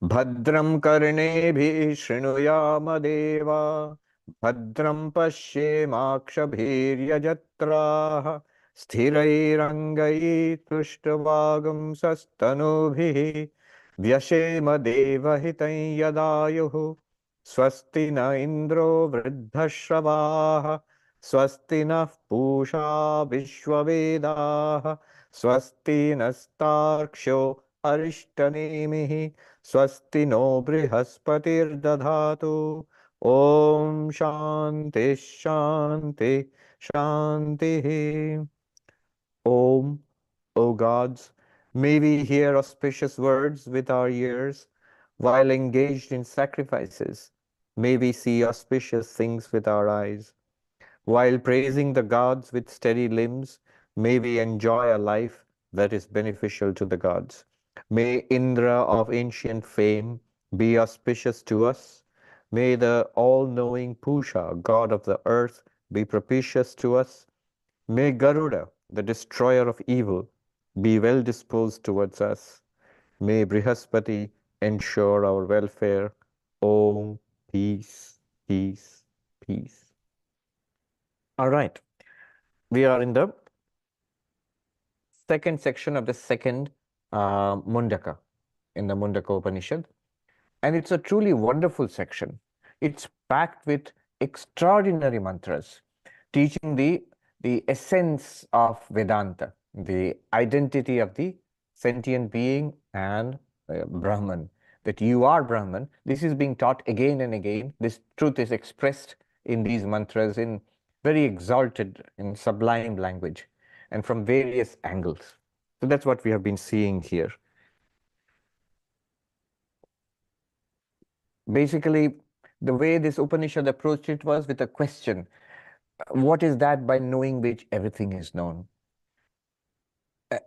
Bhadram karnebi shrinuyama deva. Bhadram pashyemakshabhiryajatraha. Sthirairangai tushtavagam sastanubhi. Vyashema devahitai yadayuhu. Swasti na indro vruddhashravah. Swasti na pusha vishwavedah. Swasti nastarksho arishtanemihi. स्वस्ति no बृहस्पतिर्दधातु Om Shanti Shanti Shanti. Om, O gods, may we hear auspicious words with our ears while engaged in sacrifices. May we see auspicious things with our eyes. While praising the gods with steady limbs, may we enjoy a life that is beneficial to the gods. May Indra of ancient fame be auspicious to us. May the all-knowing Pusha, god of the earth, be propitious to us. May Garuda, the destroyer of evil, be well disposed towards us. May Brihaspati ensure our welfare. Om, peace, peace, peace. All right. We are in the second section of the second Mundaka in the Mundaka Upanishad. And it's a truly wonderful section. It's packed with extraordinary mantras, teaching the essence of Vedanta, the identity of the sentient being and Brahman, that you are Brahman. This is being taught again and again. This truth is expressed in these mantras in very exalted and sublime language and from various angles. So that's what we have been seeing here. Basically, the way this Upanishad approached it was with a question. What is that by knowing which everything is known?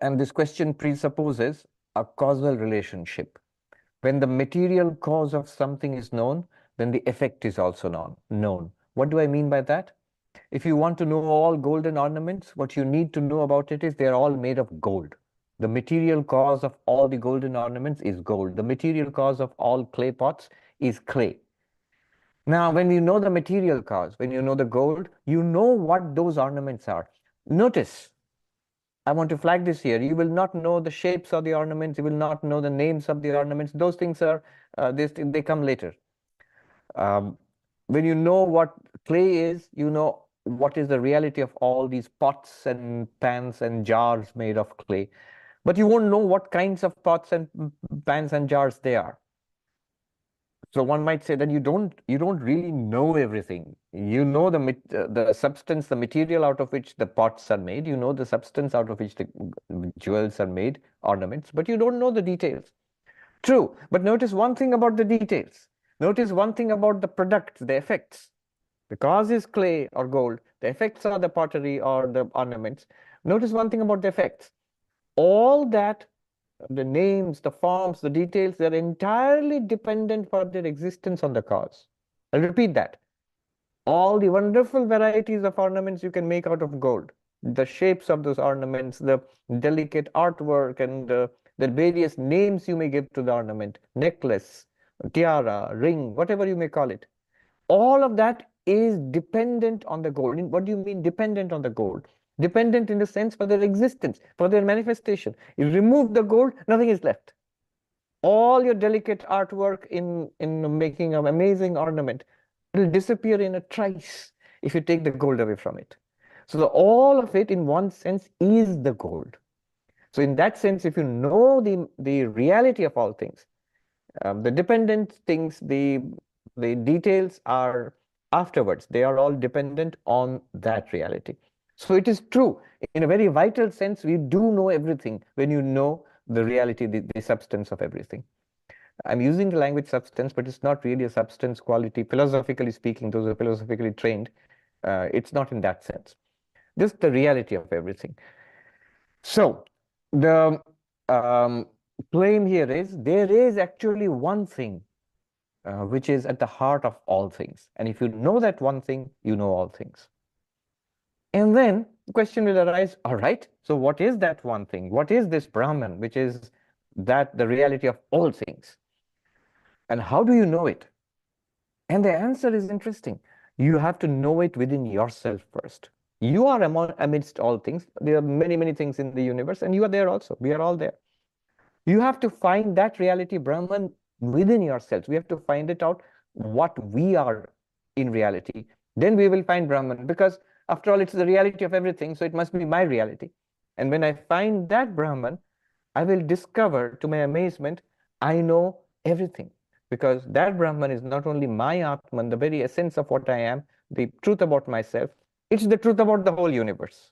And this question presupposes a causal relationship. When the material cause of something is known, then the effect is also known. What do I mean by that? If you want to know all golden ornaments, what you need to know about it is they're all made of gold. The material cause of all the golden ornaments is gold. The material cause of all clay pots is clay. Now, when you know the material cause, when you know the gold, you know what those ornaments are. Notice, I want to flag this here. You will not know the shapes of the ornaments. You will not know the names of the ornaments. Those things are, they come later. When you know what clay is, you know what is the reality of all these pots and pans and jars made of clay. But you won't know what kinds of pots and pans and jars they are. So one might say that you don't really know everything. You know the substance, the material out of which the pots are made. You know the substance out of which the jewels are made, ornaments, but you don't know the details. True, but notice one thing about the details. Notice one thing about the products, the effects. The cause is clay or gold. The effects are the pottery or the ornaments. Notice one thing about the effects. All that, the names, the forms, the details, they're entirely dependent for their existence on the cause. I'll repeat that. All the wonderful varieties of ornaments you can make out of gold, the shapes of those ornaments, the delicate artwork, and the various names you may give to the ornament, necklace, tiara, ring, whatever you may call it. All of that is dependent on the gold. What do you mean dependent on the gold? Dependent in the sense for their existence, for their manifestation. You remove the gold, nothing is left. All your delicate artwork in making an amazing ornament will disappear in a trice if you take the gold away from it. So all of it, in one sense, is the gold. So in that sense, if you know the reality of all things, the dependent things, the details are afterwards. They are all dependent on that reality. So it is true. In a very vital sense, we do know everything when you know the reality, the substance of everything. I'm using the language substance, but it's not really a substance quality. Philosophically speaking, those are philosophically trained. It's not in that sense. Just the reality of everything. So the claim here is there is actually one thing which is at the heart of all things. And if you know that one thing, you know all things. And then the question will arise, all right, so what is that one thing? What is this Brahman, which is that the reality of all things? And how do you know it? And the answer is interesting. You have to know it within yourself first. You are amidst all things. There are many, many things in the universe, and you are there also. We are all there. You have to find that reality, Brahman, within yourselves. We have to find it out what we are in reality. Then we will find Brahman, because after all, it's the reality of everything, so it must be my reality. And when I find that Brahman, I will discover, to my amazement, I know everything. Because that Brahman is not only my Atman, the very essence of what I am, the truth about myself, it's the truth about the whole universe.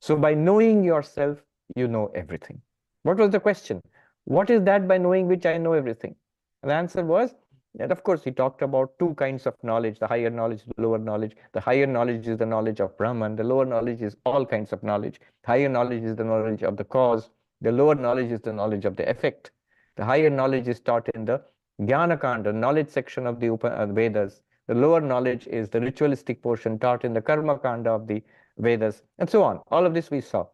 So by knowing yourself, you know everything. What was the question? What is that by knowing which I know everything? And the answer was that, of course, he talked about two kinds of knowledge, the higher knowledge, the lower knowledge. The higher knowledge is the knowledge of Brahman. The lower knowledge is all kinds of knowledge. Higher knowledge is the knowledge of the cause. The lower knowledge is the knowledge of the effect. The higher knowledge is taught in the Jnana Kanda, knowledge section of the Vedas. The lower knowledge is the ritualistic portion taught in the Karma Kanda of the Vedas, and so on. All of this we saw.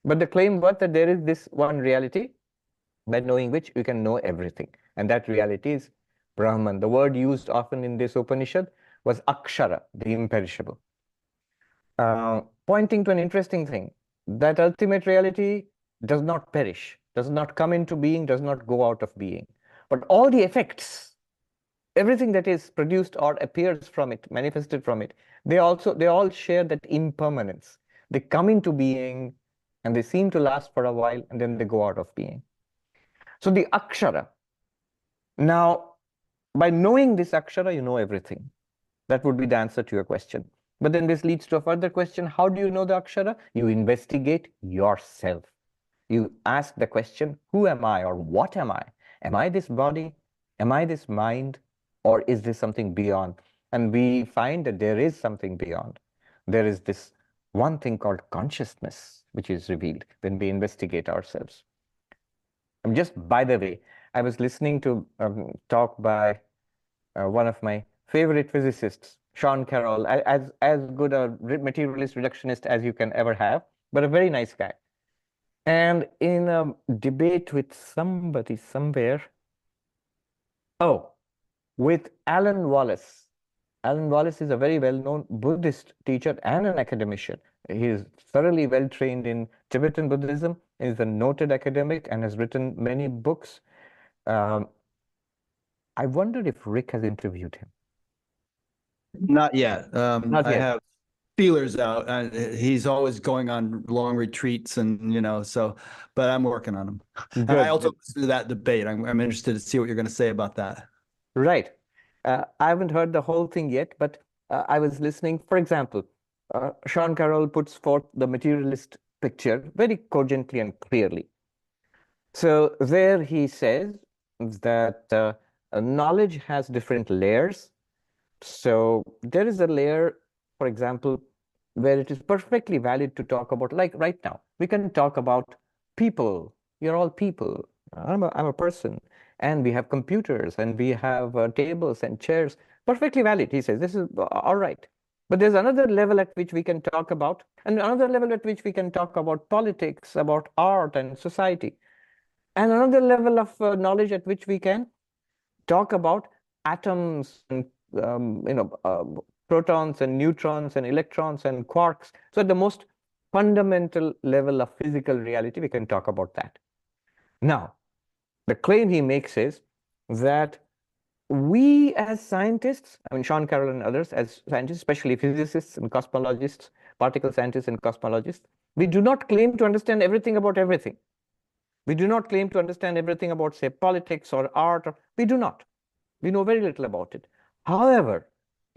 But the claim was that there is this one reality by knowing which we can know everything. And that reality is Brahman. The word used often in this Upanishad was Akshara, the imperishable. Pointing to an interesting thing, that ultimate reality does not perish, does not come into being, does not go out of being. But all the effects, everything that is produced or appears from it, manifested from it, they all share that impermanence. They come into being and they seem to last for a while, and then they go out of being. So the Akshara. Now, by knowing this Akshara, you know everything. That would be the answer to your question. But then this leads to a further question. How do you know the Akshara? You investigate yourself. You ask the question, who am I, or what am I? Am I this body? Am I this mind? Or is this something beyond? And we find that there is something beyond. There is this one thing called consciousness, which is revealed when we investigate ourselves. And just by the way, I was listening to a talk by one of my favorite physicists, Sean Carroll, as good a materialist reductionist as you can ever have, but a very nice guy. And in a debate with somebody somewhere, with Alan Wallace. Alan Wallace is a very well-known Buddhist teacher and an academician. He is thoroughly well-trained in Tibetan Buddhism. He is a noted academic and has written many books. I wondered if Rick has interviewed him. Not yet. Not I yet. have feelers out. He's always going on long retreats, and but I'm working on him. Good, and I also good. listened to that debate. I'm interested to see what you're going to say about that. Right. I haven't heard the whole thing yet, but I was listening. For example, Sean Carroll puts forth the materialist picture very cogently and clearly. So there he says that knowledge has different layers. So there is a layer, for example, where it is perfectly valid to talk about, like right now, we can talk about people. You're all people. I'm a person. And we have computers and we have tables and chairs. Perfectly valid. He says, this is all right. But there's another level at which we can talk about, and another level at which we can talk about politics, about art and society, and another level of knowledge at which we can talk about atoms and protons and neutrons and electrons and quarks. So at the most fundamental level of physical reality, we can talk about that. Now, the claim he makes is that we as scientists, I mean, Sean Carroll and others as scientists, especially physicists and cosmologists, particle scientists and cosmologists, we do not claim to understand everything about everything. We do not claim to understand everything about, say, politics or art. We do not. We know very little about it. However,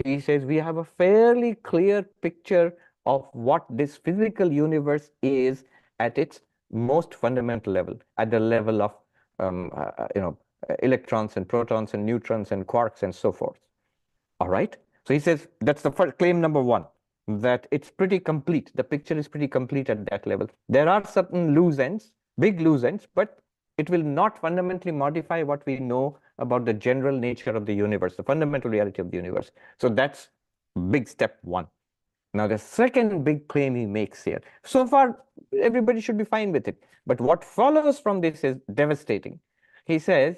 he says we have a fairly clear picture of what this physical universe is at its most fundamental level, at the level of electrons and protons and neutrons and quarks and so forth. All right. So he says that's the first claim number one, that it's pretty complete. The picture is pretty complete at that level. There are certain loose ends, big loose ends, but it will not fundamentally modify what we know about the general nature of the universe, the fundamental reality of the universe. So that's big step one. Now, the second big claim he makes here, so far, everybody should be fine with it. But what follows from this is devastating. He says,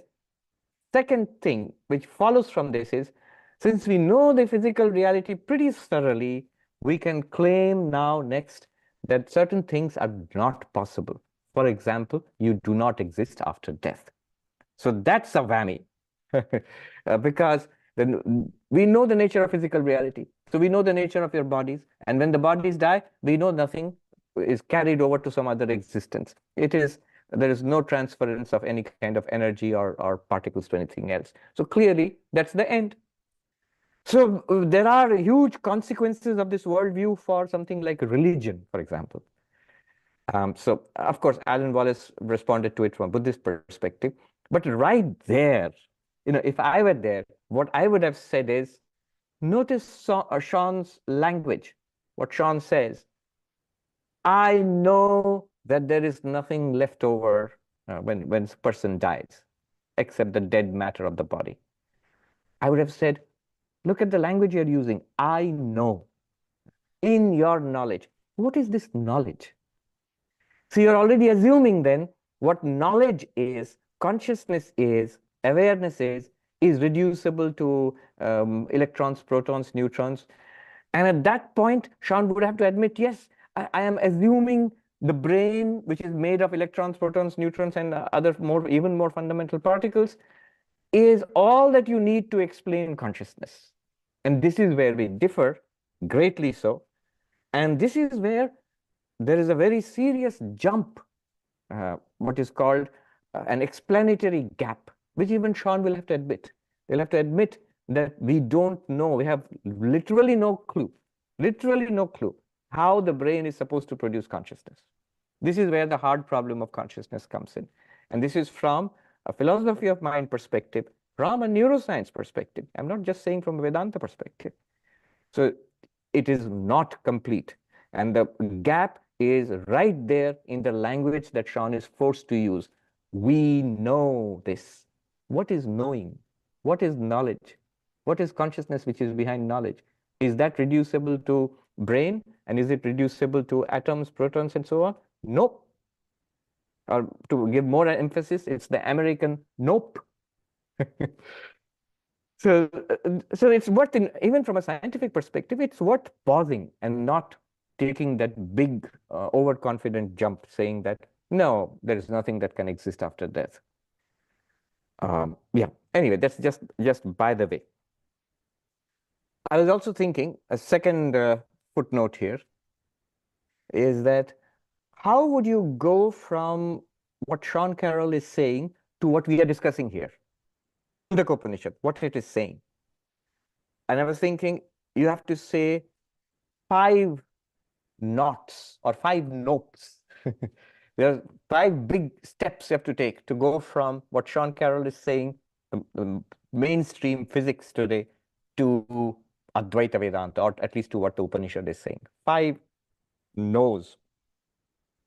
second thing which follows from this is, since we know the physical reality pretty thoroughly, we can claim now next that certain things are not possible. For example, you do not exist after death. So that's a whammy. Because we know the nature of physical reality. So we know the nature of your bodies. And when the bodies die, we know nothing is carried over to some other existence. There is no transference of any kind of energy or particles to anything else. So clearly, that's the end. So there are huge consequences of this worldview for something like religion, for example. So of course, Alan Wallace responded to it from a Buddhist perspective. But right there, if I were there, what I would have said is, notice Sean's language, what Sean says. I know that there is nothing left over when a person dies, except the dead matter of the body. I would have said, look at the language you're using. I know. In your knowledge. What is this knowledge? So you're already assuming then what knowledge is, consciousness is, awareness is reducible to electrons, protons, neutrons. And at that point, Sean would have to admit, yes, I am assuming the brain, which is made of electrons, protons, neutrons, and other even more fundamental particles, is all that you need to explain consciousness. And this is where we differ, greatly so. And this is where there is a very serious jump, what is called an explanatory gap, which even Sean will have to admit. They'll have to admit that we don't know, we have literally no clue how the brain is supposed to produce consciousness. This is where the hard problem of consciousness comes in. And this is from a philosophy of mind perspective, from a neuroscience perspective. I'm not just saying from a Vedanta perspective. So it is not complete. And the gap is right there in the language that Sean is forced to use. We know this. What is knowing? What is knowledge? What is consciousness which is behind knowledge? Is that reducible to brain? And is it reducible to atoms, protons, and so on? Nope. Or to give more emphasis, it's the American nope. So it's worth, even from a scientific perspective, it's worth pausing and not taking that big overconfident jump saying that, no, there is nothing that can exist after death. Yeah, anyway, that's just by the way. I was also thinking, a second footnote here is that how would you go from what Sean Carroll is saying to what we are discussing here? Mundaka Upanishad, what it is saying. And I was thinking, you have to say 5 knots or 5 nopes. There are 5 big steps you have to take to go from what Sean Carroll is saying, the mainstream physics today, to Advaita Vedanta, or at least to what the Upanishad is saying. 5 no's.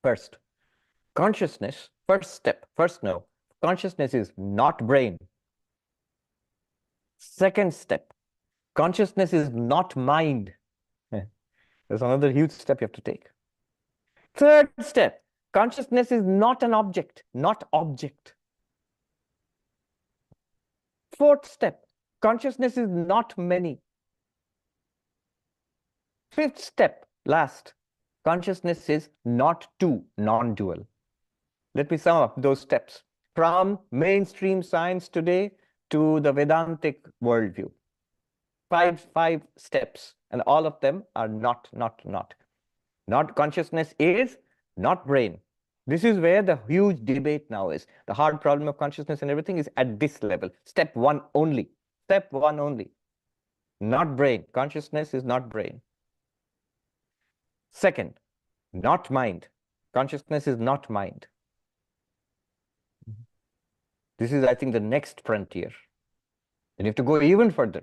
First, consciousness, first step, first no, consciousness is not brain. Second step, consciousness is not mind. There's another huge step you have to take. Third step, consciousness is not an object, not object. Fourth step, consciousness is not many. Fifth step, last, consciousness is not two, non-dual. Let me sum up those steps from mainstream science today to the Vedantic worldview. Five steps, and all of them are not. Not consciousness is not brain. This is where the huge debate now is. The hard problem of consciousness and everything is at this level. Step 1 only. Step 1 only. Not brain. Consciousness is not brain. Second, not mind. Consciousness is not mind. This is, I think, the next frontier. And you have to go even further.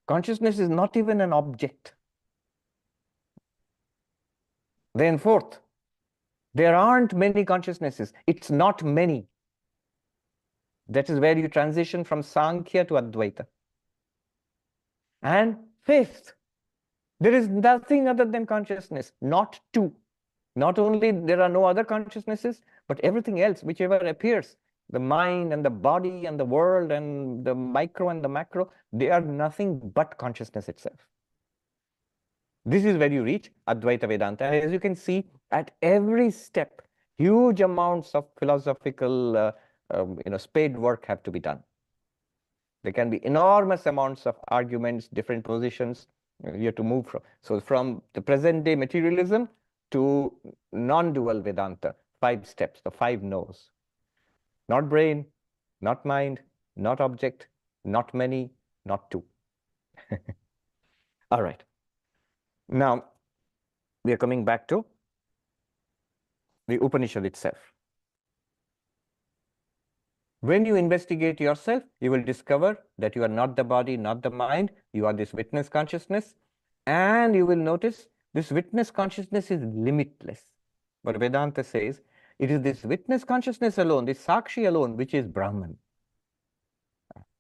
Consciousness is not even an object. Then fourth, there aren't many consciousnesses. It's not many. That is where you transition from Sankhya to Advaita. And fifth, there is nothing other than consciousness, not two. Not only there are no other consciousnesses, but everything else, whichever appears, the mind and the body and the world and the micro and the macro, they are nothing but consciousness itself. This is where you reach Advaita Vedanta. And as you can see, at every step, huge amounts of philosophical spade work have to be done. There can be enormous amounts of arguments, different positions you have to move from. So from the present day materialism to non-dual Vedanta, 5 steps, the 5 no's. Not brain, not mind, not object, not many, not two. All right. Now, we are coming back to the Upanishad itself. When you investigate yourself, you will discover that you are not the body, not the mind. You are this witness consciousness. And you will notice this witness consciousness is limitless. But Vedanta says it is this witness consciousness alone, this Sakshi alone, which is Brahman,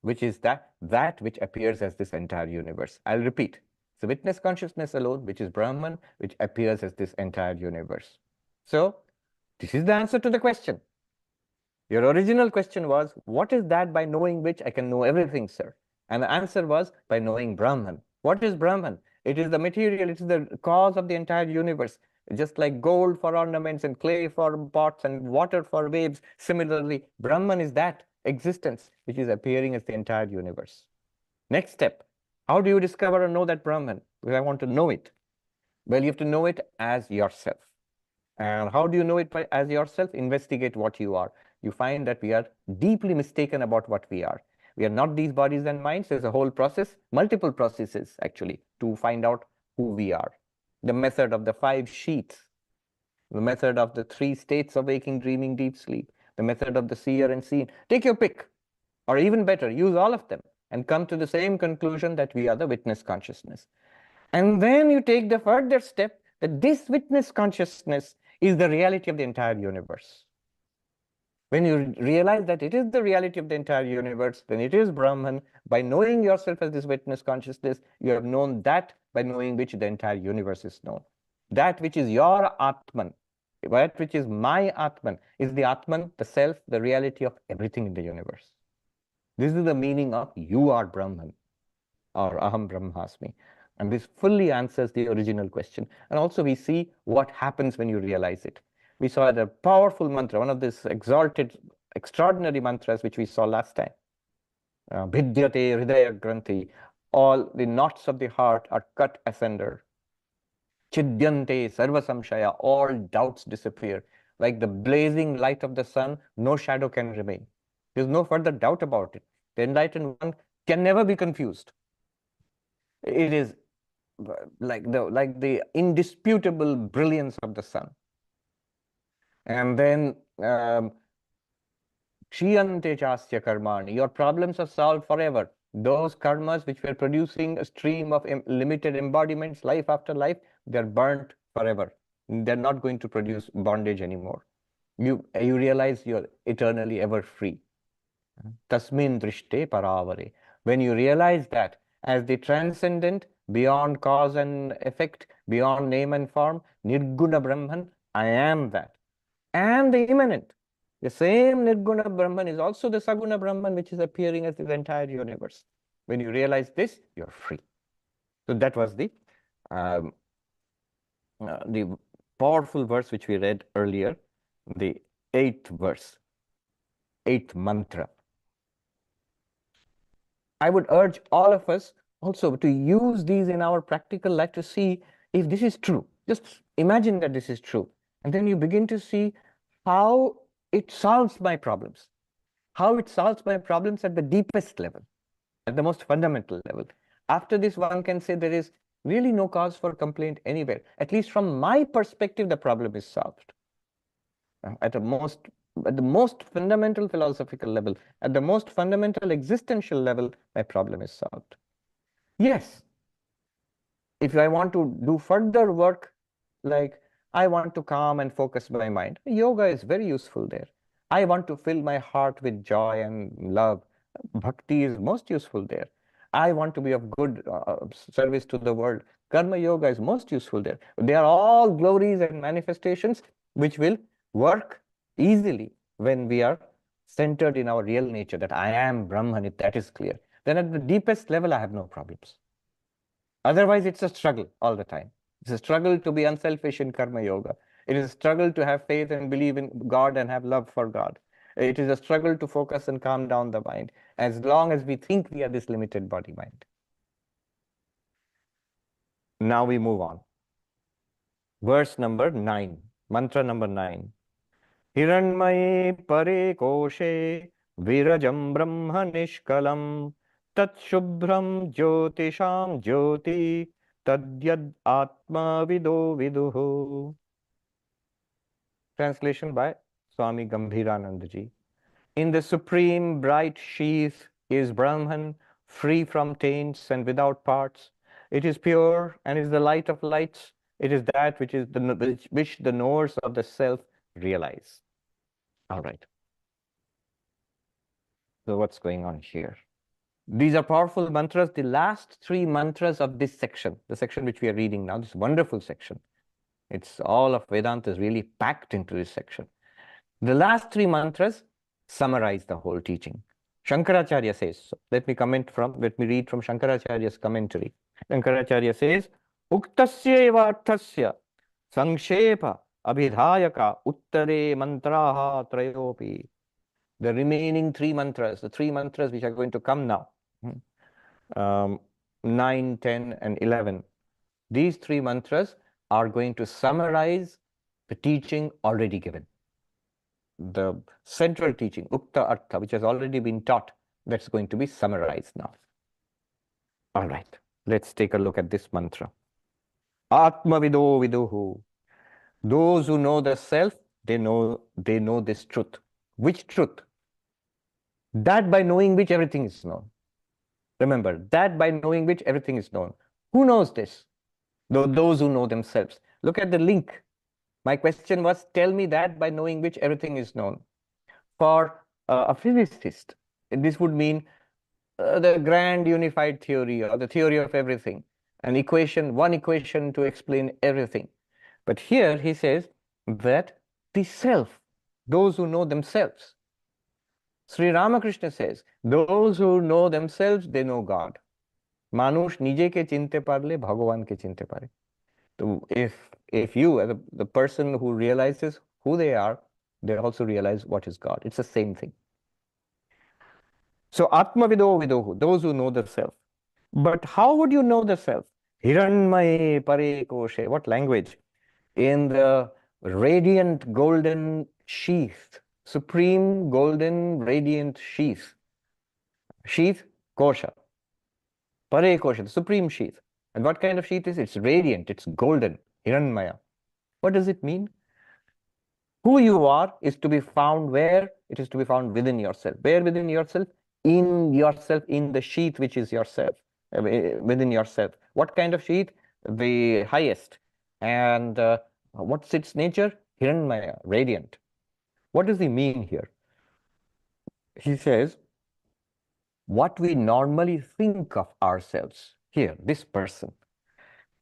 which is that which appears as this entire universe. I'll repeat. It's the witness consciousness alone, which is Brahman, which appears as this entire universe. So this is the answer to the question. Your original question was, what is that by knowing which I can know everything, sir? And the answer was, by knowing Brahman. What is Brahman? It is the material, it is the cause of the entire universe. Just like gold for ornaments and clay for pots and water for waves, similarly, Brahman is that existence which is appearing as the entire universe. Next step, how do you discover or know that Brahman? Because I want to know it. Well, you have to know it as yourself. And how do you know it as yourself? Investigate what you are. You find that we are deeply mistaken about what we are. We are not these bodies and minds. There's a whole process, multiple processes actually, to find out who we are. The method of the 5 sheets, the method of the 3 states of waking, dreaming, deep sleep, the method of the seer and seen. Take your pick, or even better, use all of them and come to the same conclusion that we are the witness consciousness. And then you take the further step that this witness consciousness is the reality of the entire universe. When you realize that it is the reality of the entire universe, then it is Brahman. By knowing yourself as this witness consciousness, you have known that by knowing which the entire universe is known. That which is your Atman, that which is my Atman, is the Atman, the self, the reality of everything in the universe. This is the meaning of you are Brahman, or Aham Brahmasmi. And this fully answers the original question. And also we see what happens when you realize it. We saw the powerful mantra, one of these exalted, extraordinary mantras which we saw last time. Bhidyate Hridaya Granthi. All the knots of the heart are cut asunder. Chidyante Sarva Samshaya. All doubts disappear. Like the blazing light of the sun, no shadow can remain. There's no further doubt about it. The enlightened one can never be confused. It is like the indisputable brilliance of the sun. And then Kshiyante Chasya Karmani, your problems are solved forever. Those karmas which were producing a stream of limited embodiments, life after life, they're burnt forever. They're not going to produce bondage anymore. You realize you're eternally ever free. Tasmin Drishte Paravare. When you realize that as the transcendent, beyond cause and effect, beyond name and form, Nirguna Brahman, I am that. And the immanent. The same Nirguna Brahman is also the Saguna Brahman, which is appearing as the entire universe. When you realize this, you're free. So that was the powerful verse which we read earlier, the 8th verse, 8th mantra. I would urge all of us also to use these in our practical life to see if this is true. Just imagine that this is true. And then you begin to see how it solves my problems. How it solves my problems at the deepest level, at the most fundamental level. After this, one can say there is really no cause for complaint anywhere. At least from my perspective, the problem is solved. At the most fundamental philosophical level, at the most fundamental existential level, my problem is solved. Yes, if I want to do further work, like I want to calm and focus my mind, yoga is very useful there. I want to fill my heart with joy and love, bhakti is most useful there. I want to be of good service to the world, karma yoga is most useful there. They are all glories and manifestations which will work easily when we are centered in our real nature, that I am Brahman, if that is clear, then at the deepest level, I have no problems. Otherwise, it's a struggle all the time. It's a struggle to be unselfish in karma yoga. It is a struggle to have faith and believe in God and have love for God. It is a struggle to focus and calm down the mind, as long as we think we are this limited body mind. Now we move on. Verse number 9, mantra number 9. Hiranmaye pare koshe virajam brahma nishkalam tat shubhram jyotisham jyoti tadyad atma vido viduhu. Translation by Swami Gambhirananda ji. In the supreme bright sheath is Brahman, free from taints and without parts. It is pure and is the light of lights. It is that which is which the knowers of the self realize. All right. So what's going on here? These are powerful mantras. The last three mantras of this section, the section which we are reading now, this wonderful section. It's all of Vedanta is really packed into this section. The last three mantras summarize the whole teaching. Shankaracharya says, so let me read from Shankaracharya's commentary. Shankaracharya says, Uktasya eva arthasya sangshepa abhidhayaka uttare mantraha trayopi. The remaining three mantras, the three mantras which are going to come now, 9, 10, and 11. These three mantras are going to summarize the teaching already given. The central teaching, Ukta Artha, which has already been taught, that's going to be summarized now. All right, let's take a look at this mantra. Atma vido viduhu. Those who know the self, they know this truth. Which truth? That by knowing which everything is known. Remember, that by knowing which everything is known. Who knows this? Those who know themselves. Look at the link. My question was, tell me that by knowing which everything is known. For a physicist, this would mean the grand unified theory or the theory of everything, an equation, one equation to explain everything. But here he says that the self, those who know themselves. Sri Ramakrishna says, those who know themselves, they know God. Manush নিজেকে চিনতে পারলে ভগবানকে চিনতে পারে. So if you, as the person who realizes who they are, they also realize what is God. It's the same thing. So Atma vido vidohu, those who know the self. But how would you know the self? Hiranmaye pare koshe. What language? In the radiant golden sheath, supreme golden radiant sheath. Sheath, kosha. Pare kosha, the supreme sheath. And what kind of sheath is it? It's radiant, it's golden, Hiranmaya. What does it mean? Who you are is to be found where? It is to be found within yourself. Where within yourself? In yourself, in the sheath which is yourself, within yourself. What kind of sheath? The highest. And what's its nature? Hiranmaya, radiant. What does he mean here? He says, what we normally think of ourselves, here, this person,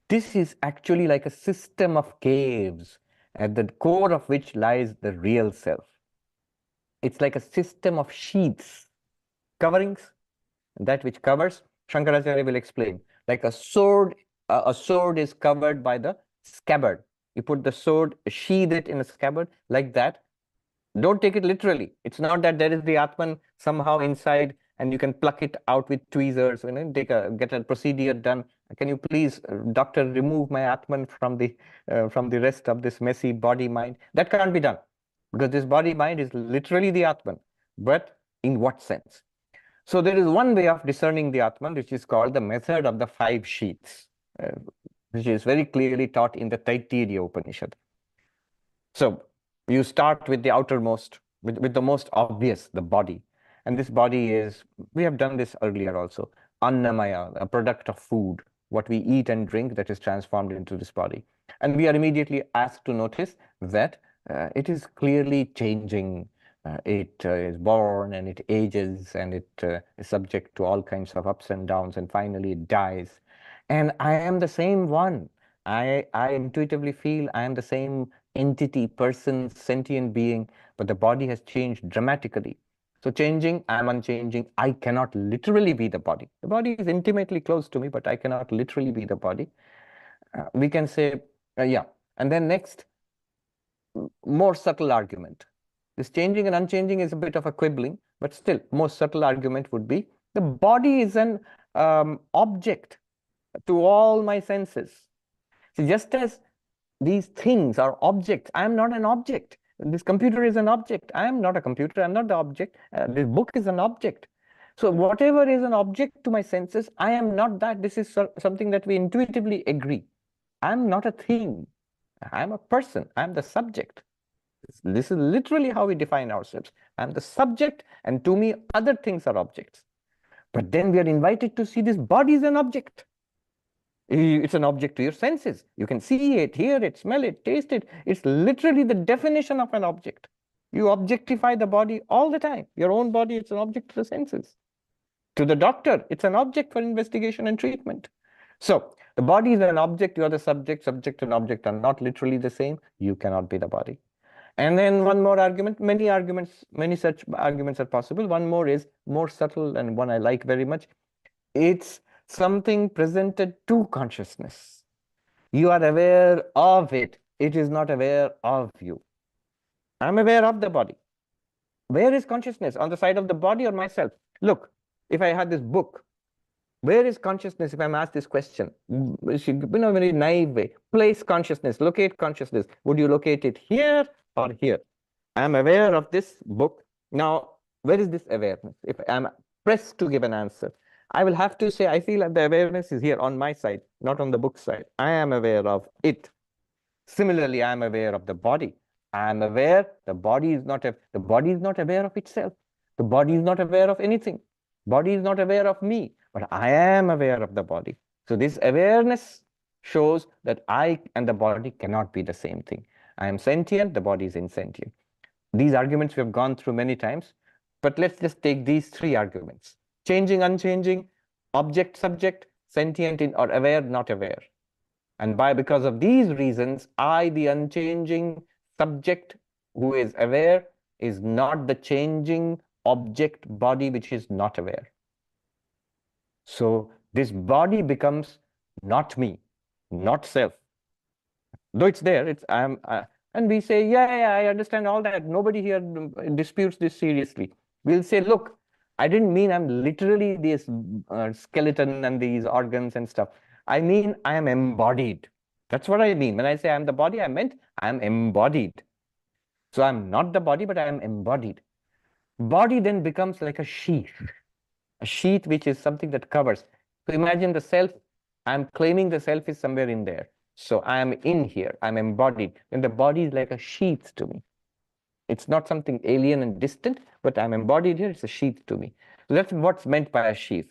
this is actually like a system of caves at the core of which lies the real self. It's like a system of sheaths, coverings, that which covers. Shankaracharya will explain. Like a sword is covered by the scabbard. You put the sword, sheathe it in a scabbard, like that. Don't take it literally. It's not that there is the Atman somehow inside and you can pluck it out with tweezers, get a procedure done. Can you please, doctor, remove my Atman from the rest of this messy body mind? That can't be done, because this body mind is literally the Atman. But in what sense? So there is one way of discerning the Atman, which is called the method of the 5 sheaths, which is very clearly taught in the Taittiriya Upanishad. So you start with the outermost, with the most obvious, the body. And this body is, we have done this earlier also, Annamaya, a product of food, what we eat and drink that is transformed into this body. And we are immediately asked to notice that it is clearly changing. It is born and it ages and it is subject to all kinds of ups and downs, and finally it dies. And I am the same one. I intuitively feel I am the same entity, person, sentient being, but the body has changed dramatically. So changing, I am unchanging. I cannot literally be the body. The body is intimately close to me, but I cannot literally be the body. We can say, yeah. And then next, more subtle argument. This changing and unchanging is a bit of a quibbling, but still, more subtle argument would be the body is an object to all my senses. So just as these things are objects, I am not an object. This computer is an object. I am not a computer. I'm not the object. This book is an object. So whatever is an object to my senses, I am not that. This is something that we intuitively agree. I'm not a thing. I'm a person. I'm the subject. This is literally how we define ourselves. I'm the subject, and to me, other things are objects. But then we are invited to see this body as an object. It's an object to your senses. You can see it, hear it, smell it, taste it. It's literally the definition of an object. You objectify the body all the time. Your own body, it's an object to the senses. To the doctor, it's an object for investigation and treatment. So the body is an object, you are the subject. Subject and object are not literally the same. You cannot be the body. And then one more argument, many such arguments are possible. One more is more subtle, and one I like very much. It's something presented to consciousness. You are aware of it. It is not aware of you. I'm aware of the body. Where is consciousness? On the side of the body or myself? Look, if I had this book, where is consciousness if I'm asked this question? In a very naive way. Place consciousness, locate consciousness. Would you locate it here or here? I'm aware of this book. Now, where is this awareness? If I'm pressed to give an answer, I will have to say, I feel that the awareness is here on my side, not on the book side. I am aware of it. Similarly, I am aware of the body. I am aware the body is not aware of itself. The body is not aware of anything. Body is not aware of me, but I am aware of the body. So this awareness shows that I and the body cannot be the same thing. I am sentient, the body is insentient. These arguments we have gone through many times, but let's just take these three arguments. Changing, unchanging, object, subject, sentient or aware, not aware. And because of these reasons, I, the unchanging subject who is aware, is not the changing object body which is not aware. So this body becomes not me, not self. Though it's there, and we say, yeah, I understand all that. Nobody here disputes this seriously. We'll say, look, I didn't mean I'm literally this skeleton and these organs and stuff. I mean, I am embodied. That's what I mean. When I say I'm the body, I meant I'm embodied. So I'm not the body, but I am embodied. Body then becomes like a sheath which is something that covers. So imagine the self, I'm claiming the self is somewhere in there. So I am in here, I'm embodied. And the body is like a sheath to me. It's not something alien and distant, but I'm embodied here, it's a sheath to me. So that's what's meant by a sheath.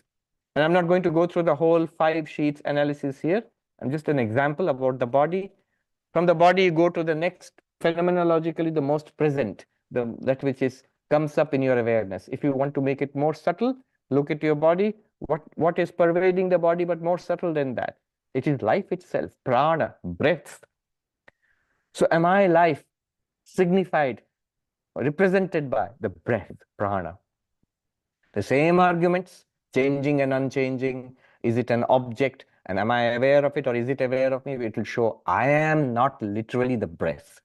And I'm not going to go through the whole 5 sheets analysis here. I'm just an example about the body. From the body, you go to the next, phenomenologically the most present, that which comes up in your awareness. If you want to make it more subtle, look at your body. What is pervading the body, but more subtle than that? It is life itself, prana, breath. So am I life signified, represented by the breath, prana? The same arguments, changing and unchanging. Is it an object? And am I aware of it, or is it aware of me? It will show I am not literally the breath.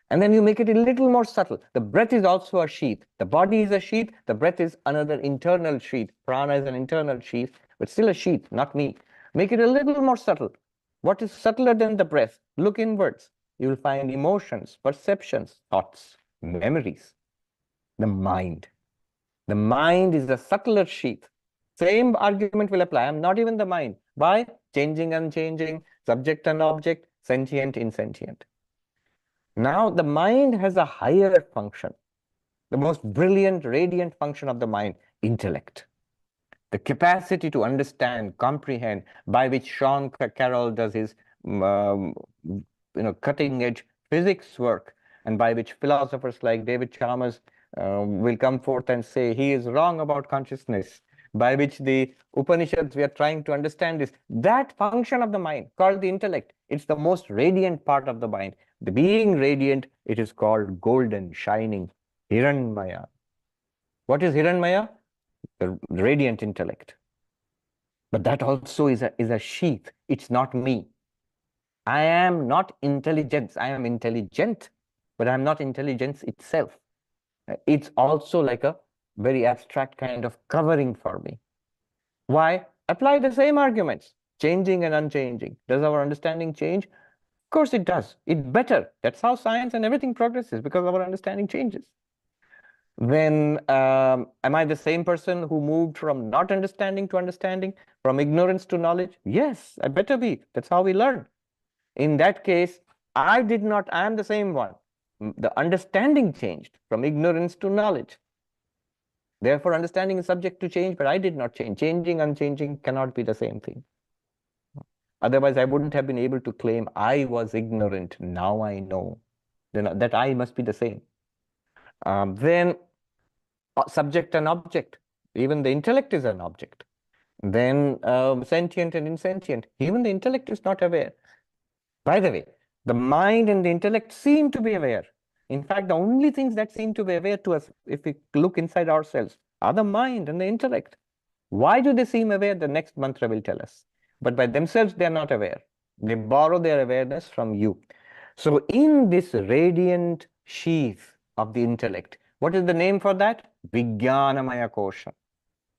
And then you make it a little more subtle. The breath is also a sheath. The body is a sheath. The breath is another internal sheath. Prana is an internal sheath, but still a sheath, not me. Make it a little more subtle. What is subtler than the breath? Look inwards. You will find emotions, perceptions, thoughts, memories. The mind. The mind is the subtler sheath. Same argument will apply. I'm not even the mind. Why? Changing, unchanging, subject and object, sentient, insentient. Now the mind has a higher function, the most brilliant, radiant function of the mind, intellect. The capacity to understand, comprehend, by which Sean Carroll does his cutting-edge physics work, and by which philosophers like David Chalmers will come forth and say he is wrong about consciousness, by which the Upanishads we are trying to understand is that function of the mind called the intellect. It's the most radiant part of the mind. The being radiant, it is called golden, shining, Hiranmaya. What is Hiranmaya? The radiant intellect. But that also is a sheath. It's not me. I am not intelligence. I am intelligent, but I'm not intelligence itself. It's also like a very abstract kind of covering for me. Why? Apply the same arguments, changing and unchanging. Does our understanding change? Of course it does. It better. That's how science and everything progresses, because our understanding changes. Then am I the same person who moved from not understanding to understanding, from ignorance to knowledge? Yes, I better be. That's how we learn. In that case, I am the same one. The understanding changed from ignorance to knowledge. Therefore, understanding is subject to change, but I did not change. Changing, unchanging cannot be the same thing. Otherwise, I wouldn't have been able to claim I was ignorant. Now I know. Then that I must be the same. Then subject and object. Even the intellect is an object. Then sentient and insentient. Even the intellect is not aware. By the way, the mind and the intellect seem to be aware. In fact, the only things that seem to be aware to us, if we look inside ourselves, are the mind and the intellect. Why do they seem aware? The next mantra will tell us. But by themselves, they are not aware. They borrow their awareness from you. So in this radiant sheath of the intellect, what is the name for that? Vijnanamaya kosha.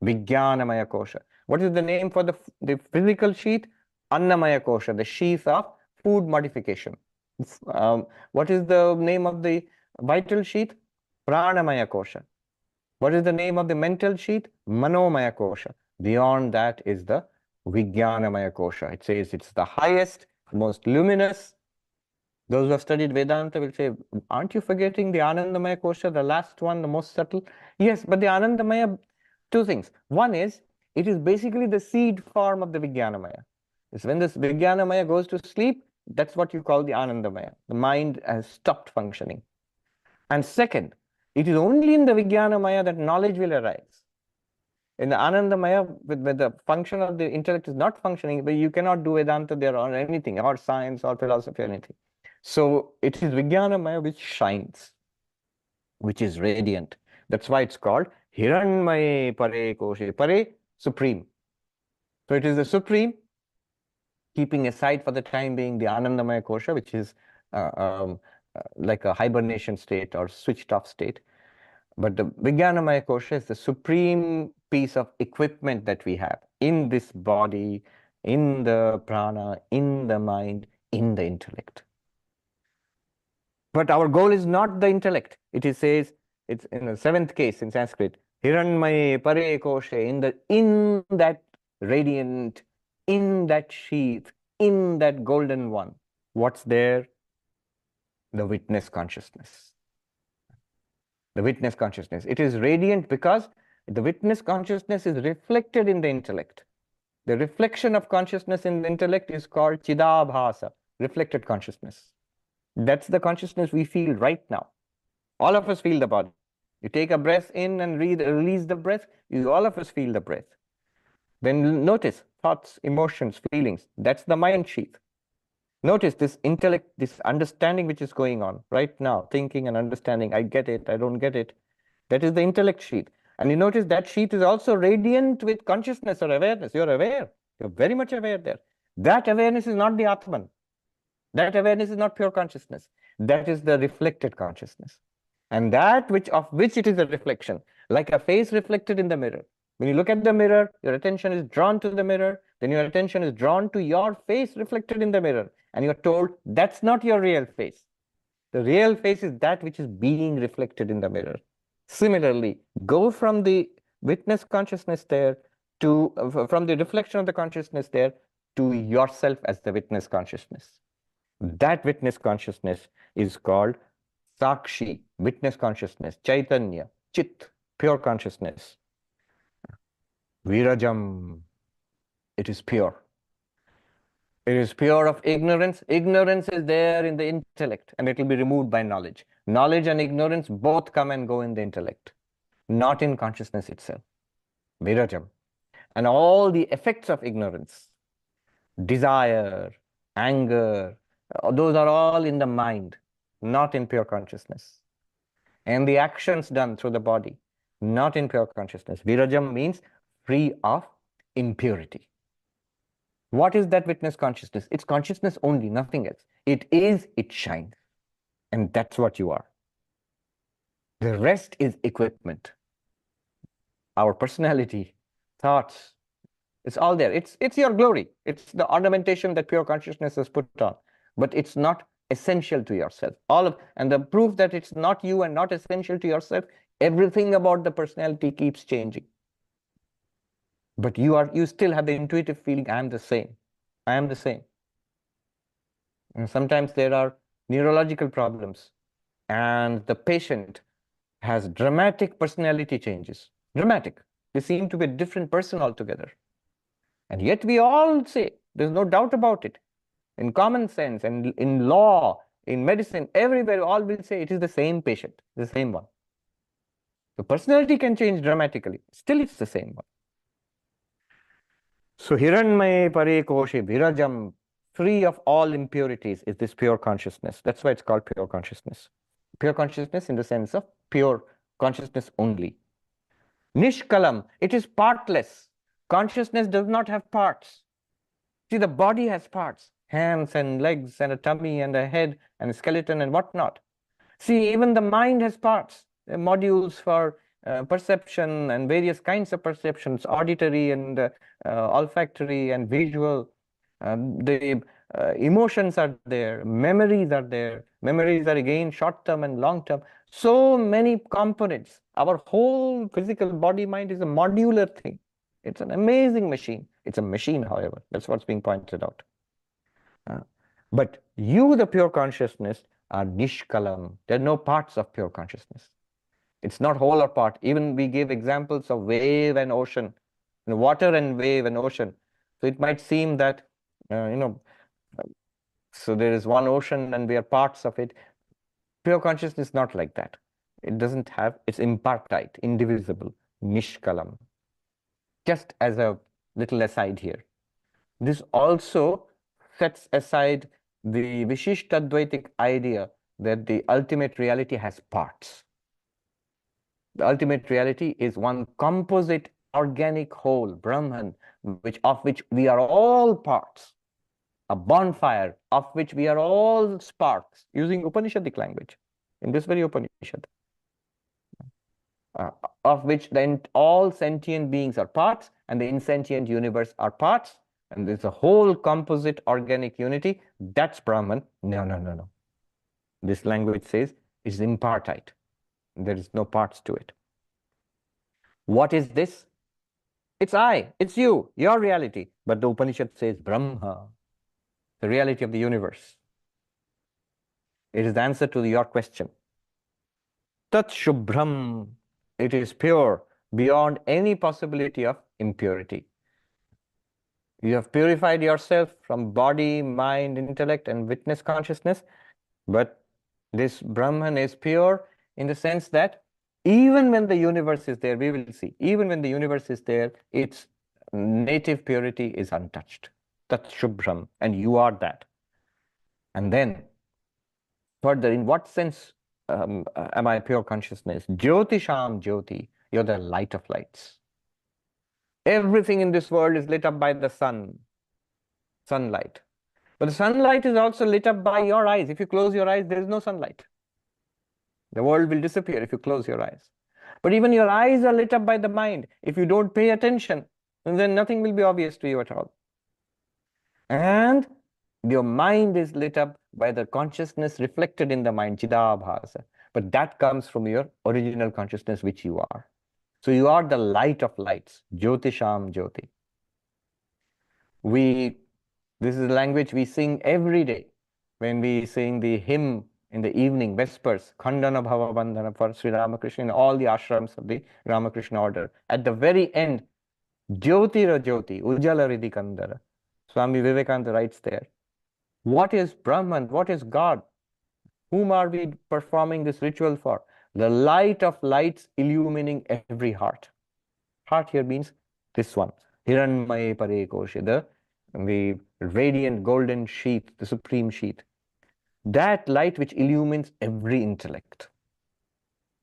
Vijnanamaya kosha. What is the name for the physical sheath? Annamaya kosha, the sheath of food modification. What is the name of the vital sheath? Pranamaya kosha. What is the name of the mental sheath? Manomaya kosha. Beyond that is the Vijnanamaya kosha. It says it's the highest, most luminous. Those who have studied Vedanta will say, aren't you forgetting the Anandamaya kosha, the last one, the most subtle? Yes, but the Anandamaya, two things. One is, it is basically the seed form of the Vijnanamaya. It's when this Vijnanamaya goes to sleep, that's what you call the Anandamaya. The mind has stopped functioning. And second, it is only in the Vijnanamaya that knowledge will arise. In the Anandamaya, when the function of the intellect is not functioning, but you cannot do Vedanta there or anything, or science or philosophy or anything. So it is Vijnanamaya which shines, which is radiant. That's why it's called Hiranmaye Pare Koshe. Pare, supreme. So it is the supreme, keeping aside for the time being the Anandamaya Kosha, which is like a hibernation state or switched off state. But the Vijnanamaya Kosha is the supreme piece of equipment that we have in this body, in the prana, in the mind, in the intellect. But our goal is not the intellect. It says, it's in the seventh case in Sanskrit, Hiranmaye Pare Koshe, in that radiant, in that sheath, in that golden one. What's there? The witness consciousness. The witness consciousness. It is radiant because the witness consciousness is reflected in the intellect. The reflection of consciousness in the intellect is called Chidabhasa, reflected consciousness. That's the consciousness we feel right now. All of us feel the body. You take a breath in and release the breath, all of us feel the breath. Then notice thoughts, emotions, feelings. That's the mind sheath. Notice this intellect, this understanding which is going on right now, thinking and understanding. I get it, I don't get it. That is the intellect sheath. And you notice that sheath is also radiant with consciousness or awareness. You're aware. You're very much aware there. That awareness is not the Atman. That awareness is not pure consciousness. That is the reflected consciousness. And that of which it is a reflection, like a face reflected in the mirror. When you look at the mirror, your attention is drawn to the mirror, then your attention is drawn to your face reflected in the mirror. And you're told that's not your real face. The real face is that which is being reflected in the mirror. Similarly, go from the witness consciousness there to, from the reflection of the consciousness there to yourself as the witness consciousness. That witness consciousness is called Sakshi, witness consciousness, Chaitanya, Chit, pure consciousness. Virajam, it is pure. It is pure of ignorance. Ignorance is there in the intellect and it will be removed by knowledge. Knowledge and ignorance both come and go in the intellect, not in consciousness itself. Virajam. And all the effects of ignorance, desire, anger, those are all in the mind, not in pure consciousness. And the actions done through the body, not in pure consciousness. Virajam means free of impurity. What is that witness consciousness? It's consciousness only, nothing else. It is, it shines. And that's what you are. The rest is equipment. Our personality, thoughts, it's all there. It's your glory. It's the ornamentation that pure consciousness has put on. But it's not essential to yourself. And the proof that it's not you and not essential to yourself, everything about the personality keeps changing. But you still have the intuitive feeling, I am the same. I am the same. And sometimes there are neurological problems, and the patient has dramatic personality changes. Dramatic. They seem to be a different person altogether. And yet we all say, there's no doubt about it. In common sense and in law, in medicine, everywhere, all will say it is the same patient, the same one. The personality can change dramatically. Still, it's the same one. So Hiranmaya Pare Koshe Virajam, free of all impurities, is this pure consciousness. That's why it's called pure consciousness. Pure consciousness in the sense of pure consciousness only. Nishkalam, it is partless. Consciousness does not have parts. See, the body has parts, hands and legs and a tummy and a head and a skeleton and whatnot. See, even the mind has parts, modules for perception and various kinds of perceptions, auditory and olfactory and visual. The emotions are there, memories are there. Memories are again short-term and long-term. So many components. Our whole physical body mind is a modular thing. It's an amazing machine. It's a machine, however. That's what's being pointed out. But you, the pure consciousness, are nishkalam. There are no parts of pure consciousness. It's not whole or part. Even we give examples of wave and ocean, water and wave and ocean. So it might seem that, so there is one ocean and we are parts of it. Pure consciousness is not like that. It doesn't have, it's impartite, indivisible, nishkalam. Just as a little aside here. This also sets aside the Vishishtadvaitic idea that the ultimate reality has parts. The ultimate reality is one composite organic whole, Brahman, of which we are all parts. A bonfire of which we are all sparks, using Upanishadic language, in this very Upanishad. Of which then all sentient beings are parts, and the insentient universe are parts, and there's a whole composite organic unity. That's Brahman. No. This language says it's impartite. There is no parts to it. What is this? It's I, it's you, your reality. But the Upanishad says Brahma, the reality of the universe. It is the answer to your question. Tat Shubhram, it is pure beyond any possibility of impurity. You have purified yourself from body, mind, intellect, and witness consciousness. But this Brahman is pure in the sense that even when the universe is there, we will see, even when the universe is there, its native purity is untouched. Tat Shubhram, and you are that. And then, further, in what sense am I pure consciousness? Jyotisham Jyoti, you're the light of lights. Everything in this world is lit up by the sunlight. But the sunlight is also lit up by your eyes. If you close your eyes, there is no sunlight. The world will disappear if you close your eyes. But even your eyes are lit up by the mind. If you don't pay attention, then nothing will be obvious to you at all. And your mind is lit up by the consciousness reflected in the mind, Chidabhasa. But that comes from your original consciousness, which you are. So you are the light of lights, Jyotisham Jyoti. This is the language we sing every day when we sing the hymn in the evening, Vespers, Khandana Bhava Bandhana for Sri Ramakrishna in all the ashrams of the Ramakrishna order. At the very end, Jyotira Jyoti, Ujjala Riddhi Kandara. Swami Vivekananda writes there, what is Brahman? What is God? Whom are we performing this ritual for? The light of lights illumining every heart. Heart here means this one. Hiranmaya Pare Koshe, the radiant golden sheath, the supreme sheath. That light which illumines every intellect.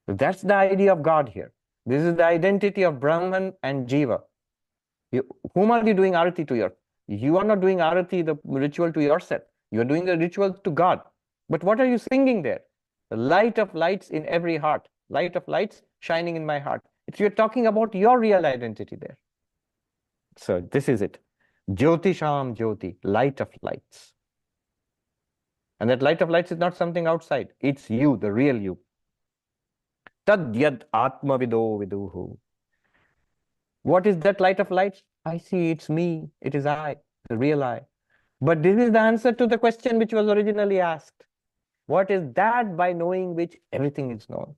So that's the idea of God here. This is the identity of Brahman and Jiva. Whom are you doing arati to? You are not doing arati, the ritual, to yourself. You are doing the ritual to God. But what are you singing there? The light of lights in every heart. Light of lights shining in my heart. You're talking about your real identity there. So this is it. Jyoti Sham Jyoti, light of lights. And that light of lights is not something outside. It's you, the real you. Tad yad atma vido viduhu. What is that light of lights? I see, it's me, it is I, the real I. But this is the answer to the question which was originally asked. What is that by knowing which everything is known?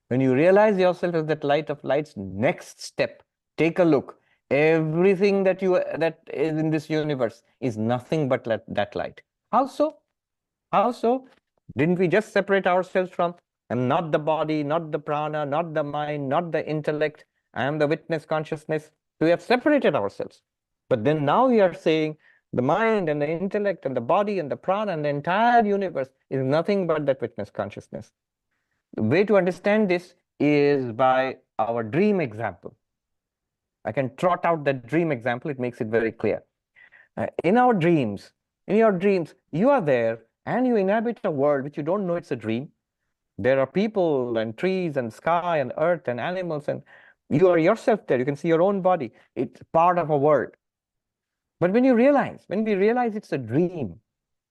When you realize yourself as that light of lights, next step, take a look. Everything that is in this universe is nothing but that light. How so? How so? Didn't we just separate ourselves from, I'm not the body, not the prana, not the mind, not the intellect, I am the witness consciousness. We have separated ourselves. But then now we are saying the mind and the intellect and the body and the prana and the entire universe is nothing but that witness consciousness. The way to understand this is by our dream example. I can trot out that dream example, it makes it very clear. In your dreams, you are there and you inhabit a world which you don't know it's a dream. There are people and trees and sky and earth and animals, and you are yourself there. You can see your own body. It's part of a world. But when we realize it's a dream,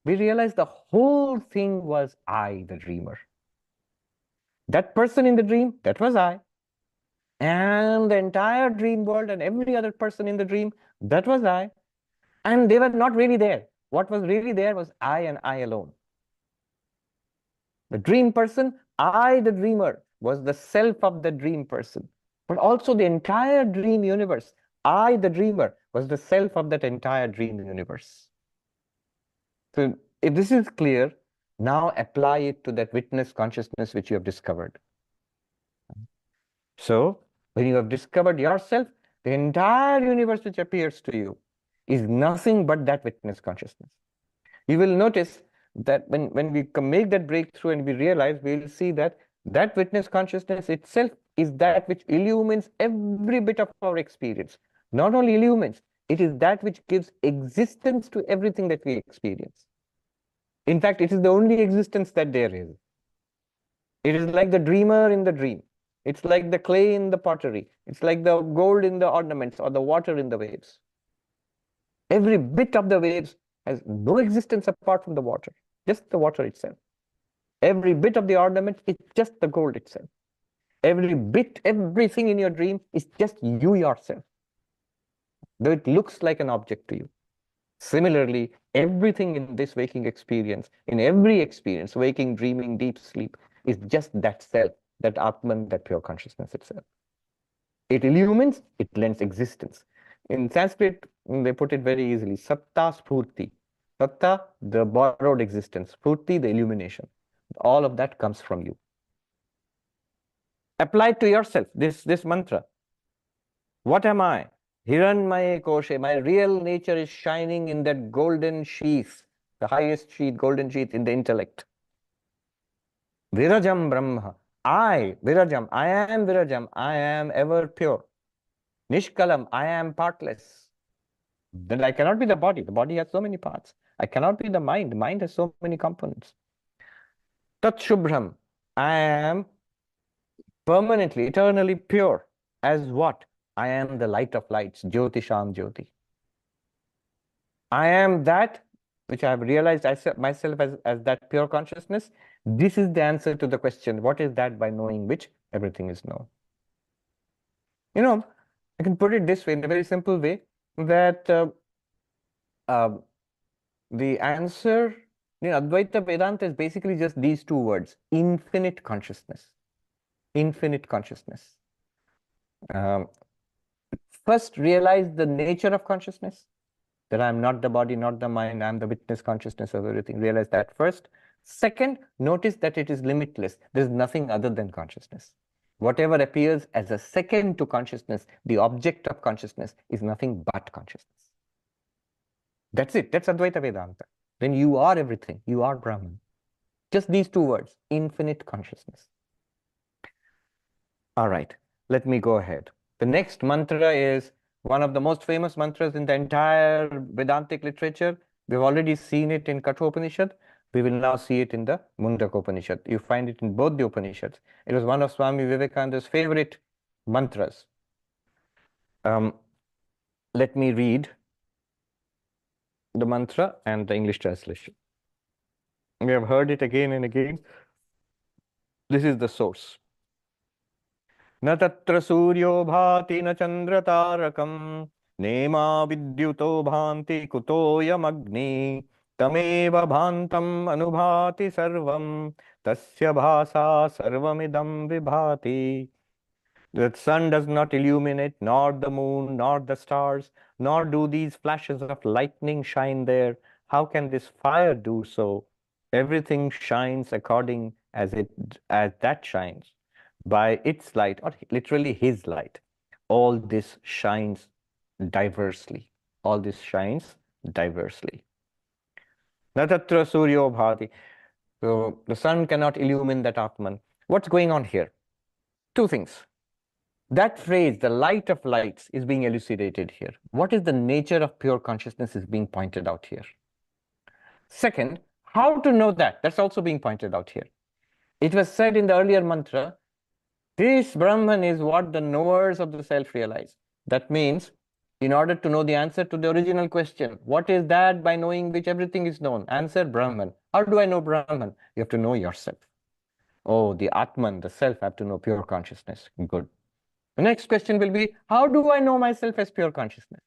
we realize the whole thing was I, the dreamer. That person in the dream, that was I. And the entire dream world and every other person in the dream, that was I. And they were not really there. What was really there was I and I alone. The dream person, I, the dreamer, was the self of the dream person. But also the entire dream universe, I, the dreamer, was the self of that entire dream universe. So if this is clear, now apply it to that witness consciousness which you have discovered. So when you have discovered yourself, the entire universe which appears to you is nothing but that witness consciousness. You will notice that when we make that breakthrough and we realize, we will see that that witness consciousness itself is that which illumines every bit of our experience. Not only illumines, it is that which gives existence to everything that we experience. In fact, it is the only existence that there is. It is like the dreamer in the dream. It's like the clay in the pottery. It's like the gold in the ornaments or the water in the waves. Every bit of the waves has no existence apart from the water, just the water itself. Every bit of the ornament is just the gold itself. Everything in your dream is just you yourself, though it looks like an object to you. Similarly, everything in this waking experience, in every experience, waking, dreaming, deep sleep, is just that self, that Atman, that pure consciousness itself. It illumines, it lends existence. In Sanskrit, they put it very easily, Satta Spurti. Satta, the borrowed existence. Spurti, the illumination. All of that comes from you. Apply it to yourself, this mantra. What am I? Hiranmaye Koshe. My real nature is shining in that golden sheath, the highest sheath, golden sheath in the intellect. Virajam Brahma. Virajam, I am Virajam, I am ever pure. Nishkalam, I am partless. Then I cannot be the body. The body has so many parts. I cannot be the mind. The mind has so many components. Tat Shubhram, I am permanently, eternally pure. As what? I am the light of lights, Jyoti Sham Jyoti. I am that which I have realized myself as that pure consciousness. This is the answer to the question, what is that by knowing which everything is known? You know, I can put it this way, in a very simple way, that the answer in Advaita Vedanta is basically just these two words, infinite consciousness. Infinite consciousness. First, realize the nature of consciousness, that I am not the body, not the mind, I am the witness consciousness of everything. Realize that first. Second, notice that it is limitless. There is nothing other than consciousness. Whatever appears as a second to consciousness, the object of consciousness, is nothing but consciousness. That's it. That's Advaita Vedanta. Then you are everything. You are Brahman. Just these two words, infinite consciousness. All right, let me go ahead. The next mantra is one of the most famous mantras in the entire Vedantic literature. We've already seen it in Kathopanishad. We will now see it in the Mundaka Upanishad. You find it in both the Upanishads. It was one of Swami Vivekananda's favorite mantras. Let me read the mantra and the English translation. We have heard it again and again. This is the source. न तत्र सूर्यो भाति न चन्द्रतारकं नेमा विद्युतो भान्ति कुतोऽयमग्नि तमेव भान्तम् अनुभाति सर्वं तस्य भासा सर्वमिदं विभाति. The sun does not illuminate, nor the moon, nor the stars, nor do these flashes of lightning shine there. How can this fire do so? Everything shines according as that shines. By its light, or literally his light, all this shines diversely. All this shines diversely. Natatra suryo bhati. So the sun cannot illumine that Atman. What's going on here? Two things. That phrase, the light of lights, is being elucidated here. What is the nature of pure consciousness is being pointed out here. Second, how to know that? That's also being pointed out here. It was said in the earlier mantra, this Brahman is what the knowers of the self realize. That means, in order to know the answer to the original question, what is that by knowing which everything is known? Answer, Brahman. How do I know Brahman? You have to know yourself. Oh, the Atman, the self, I have to know pure consciousness. Good. The next question will be, how do I know myself as pure consciousness?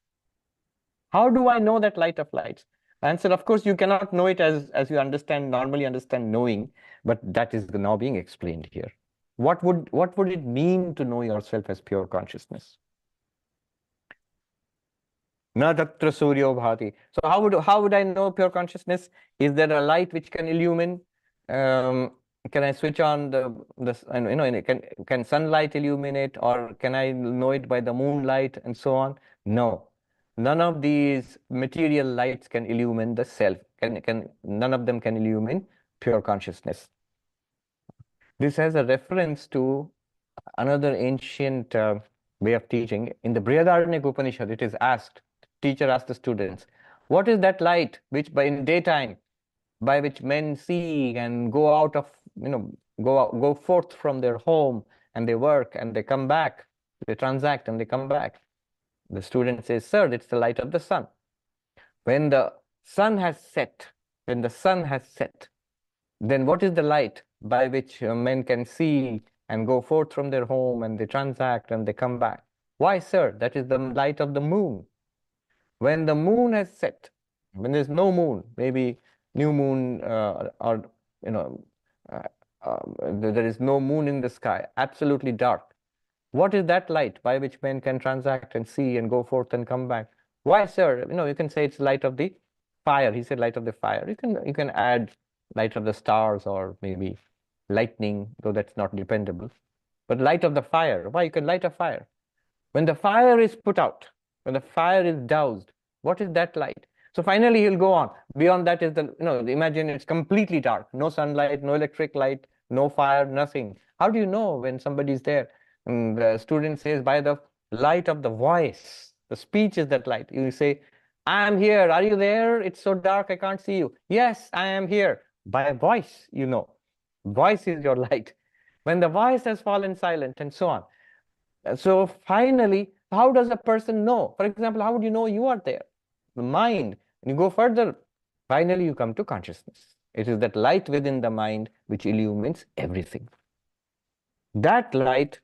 How do I know that light of lights? Answer, of course, you cannot know it as you normally understand knowing, but that is now being explained here. What would it mean to know yourself as pure consciousness? Na tatra suryo bhati. So how would I know pure consciousness? Is there a light which can illumine? Can I switch on can sunlight illuminate, or can I know it by the moonlight and so on? No, none of these material lights can illumine the self. None of them can illumine pure consciousness. This has a reference to another ancient way of teaching. In the Brihadaranyaka Upanishad, it is asked, teacher asked the students, what is that light which in daytime, by which men see and go out of, go forth from their home, and they work and they come back, they transact and they come back? The student says, sir, it's the light of the sun. When the sun has set, then what is the light by which men can see and go forth from their home and they transact and they come back? Why, sir? That is the light of the moon. When the moon has set, when there's no moon, maybe new moon there is no moon in the sky, absolutely dark. What is that light by which men can transact and see and go forth and come back? Why, sir? You can say it's light of the fire. He said light of the fire. You can add light of the stars or maybe lightning, though that's not dependable. But light of the fire. Why? You can light a fire. When the fire is put out, when the fire is doused, what is that light? So finally he'll go on. Beyond that is imagine it's completely dark. No sunlight, no electric light, no fire, nothing. How do you know when somebody is there? And the student says, by the light of the voice. The speech is that light. You say, I am here. Are you there? It's so dark, I can't see you. Yes, I am here. By a voice, Voice is your light. When the voice has fallen silent and so on. So finally, how does a person know? For example, how would you know you are there? The mind. And you go further. Finally, you come to consciousness. It is that light within the mind which illumines everything. That light,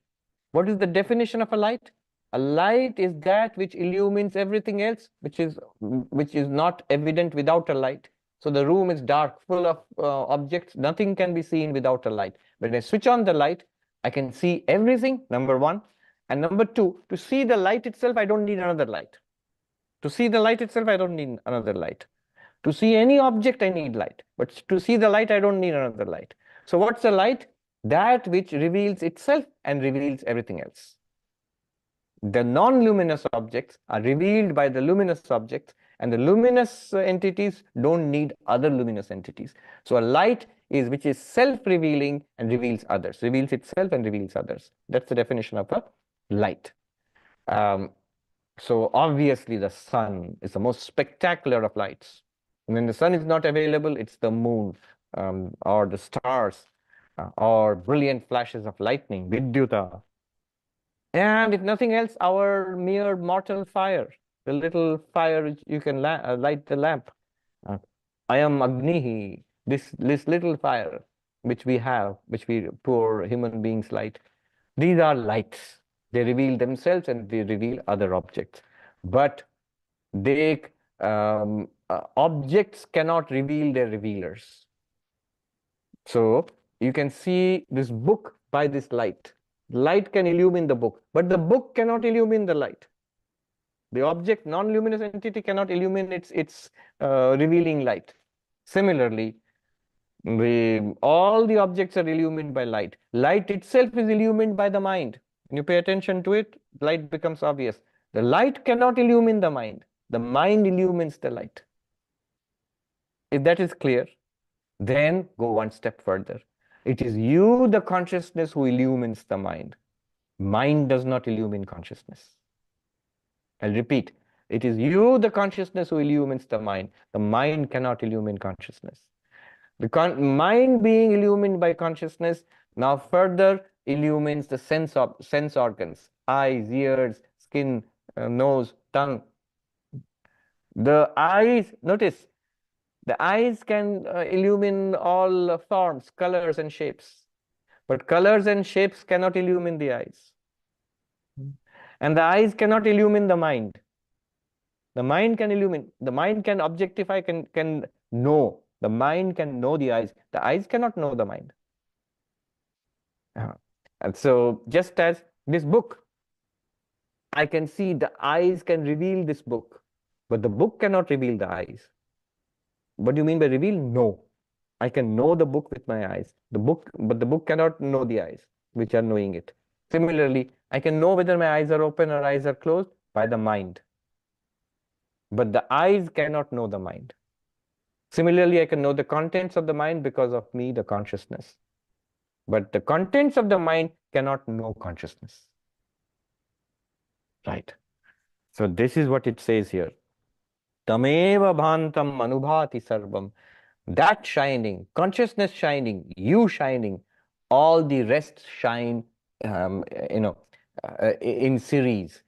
what is the definition of a light? A light is that which illumines everything else, which is not evident without a light. So the room is dark, full of objects. Nothing can be seen without a light. When I switch on the light, I can see everything, number one. And number two, to see the light itself, I don't need another light. To see the light itself, I don't need another light. To see any object, I need light. But to see the light, I don't need another light. So what's the light? That which reveals itself and reveals everything else. The non-luminous objects are revealed by the luminous objects, and the luminous entities don't need other luminous entities. So a light is which is self-revealing and reveals others, reveals itself and reveals others. That's the definition of a light. So obviously the sun is the most spectacular of lights. When the sun is not available, it's the moon or the stars or brilliant flashes of lightning, vidyuta. And if nothing else, our mere mortal fire, the little fire which you can light the lamp. I am Agnihi, this little fire which we have, which we poor human beings light. These are lights. They reveal themselves and they reveal other objects. But objects cannot reveal their revealers. So you can see this book by this light. Light can illumine the book, but the book cannot illumine the light. The object, non-luminous entity, cannot illumine its revealing light. Similarly, all the objects are illumined by light. Light itself is illumined by the mind. When you pay attention to it, light becomes obvious. The light cannot illumine the mind. The mind illumines the light. If that is clear, then go one step further. It is you, the consciousness, who illumines the mind. Mind does not illumine consciousness. I'll repeat. It is you, the consciousness, who illumines the mind. The mind cannot illumine consciousness. The mind being illumined by consciousness now further illumines the sense organs, eyes, ears, skin, nose, tongue. The eyes, notice, the eyes can illumine all forms, colors, and shapes. But colors and shapes cannot illumine the eyes. And the eyes cannot illumine the mind. The mind can illumine, the mind can objectify, can know. The mind can know the eyes. The eyes cannot know the mind. And so just as this book, I can see the eyes can reveal this book, but the book cannot reveal the eyes. What do you mean by reveal? No. I can know the book with my eyes. But the book cannot know the eyes, which are knowing it. Similarly, I can know whether my eyes are open or eyes are closed by the mind. But the eyes cannot know the mind. Similarly, I can know the contents of the mind because of me, the consciousness. But the contents of the mind cannot know consciousness. Right. So this is what it says here. Tameva bhantam anubhati sarvam. That shining, consciousness shining, you shining, all the rest shine, in series.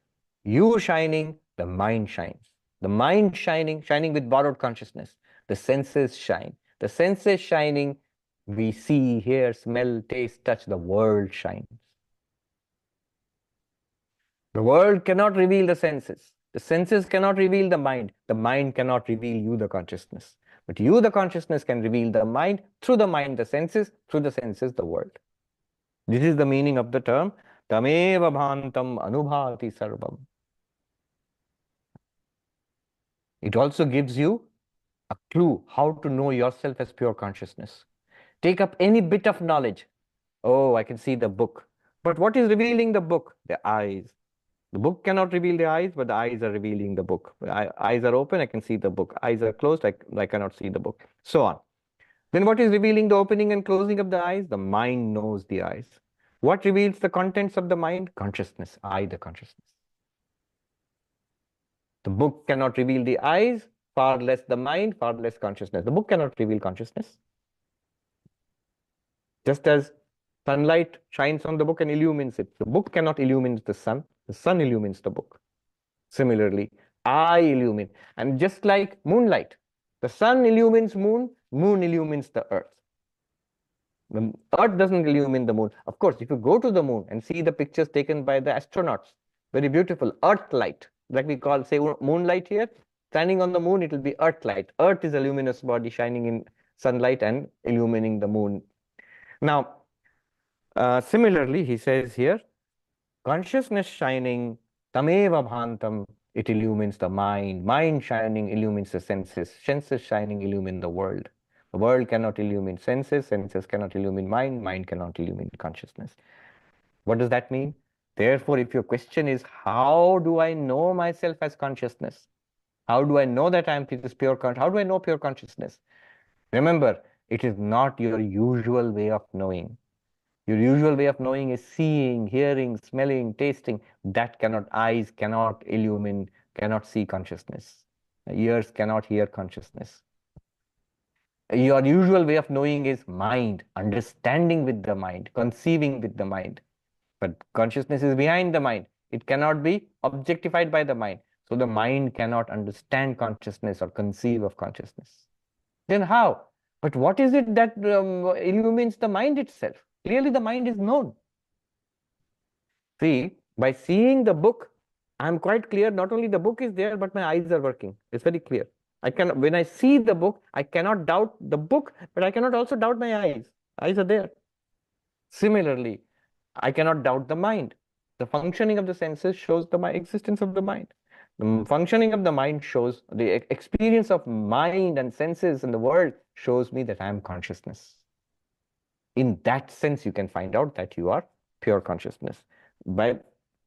You shining, the mind shines. The mind shining with borrowed consciousness. The senses shine. The senses shining, we see, hear, smell, taste, touch. The world shines. The world cannot reveal the senses. The senses cannot reveal the mind. The mind cannot reveal you, the consciousness. But you, the consciousness, can reveal the mind, through the mind, the senses, through the senses, the world. This is the meaning of the term, Tameva bhantam anubhati sarvam. It also gives you a clue how to know yourself as pure consciousness. Take up any bit of knowledge. Oh, I can see the book. But what is revealing the book? The eyes. The book cannot reveal the eyes, but the eyes are revealing the book. Eyes are open, I can see the book. Eyes are closed, I cannot see the book. So on. Then what is revealing the opening and closing of the eyes? The mind knows the eyes. What reveals the contents of the mind? Consciousness. I, the consciousness. The book cannot reveal the eyes, far less the mind, far less consciousness. The book cannot reveal consciousness. Just as sunlight shines on the book and illumines it, the book cannot illumine the sun illumines the book. Similarly, I illumine. And just like moonlight, the sun illumines moon, moon illumines the earth. The earth doesn't illumine the moon. Of course, if you go to the moon and see the pictures taken by the astronauts, very beautiful, earth light, like we call, say, moonlight here, standing on the moon, it will be earth light. Earth is a luminous body shining in sunlight and illumining the moon. Now, similarly, he says here, consciousness shining, tameva bhantam, it illumines the mind. Mind shining illumines the senses. Senses shining illumine the world. The world cannot illumine senses. Senses cannot illumine mind. Mind cannot illumine consciousness. What does that mean? Therefore, if your question is, how do I know myself as consciousness? How do I know that I am this pure consciousness? How do I know pure consciousness? Remember, It is not your usual way of knowing. Your usual way of knowing is seeing, hearing, smelling, tasting. That cannot, eyes cannot illumine, cannot see consciousness. Ears cannot hear consciousness. Your usual way of knowing is mind, understanding with the mind, conceiving with the mind. But consciousness is behind the mind. It cannot be objectified by the mind. So the mind cannot understand consciousness or conceive of consciousness. Then how? But what is it that illumines the mind itself? Clearly, the mind is known. See, by seeing the book, I'm quite clear, not only the book is there, but my eyes are working. It's very clear. When I see the book, I cannot doubt the book, but I cannot also doubt my eyes. Eyes are there. Similarly, I cannot doubt the mind. The functioning of the senses shows the existence of the mind. The functioning of the mind shows the experience of mind and senses in the world shows me that I am consciousness. In that sense, you can find out that you are pure consciousness by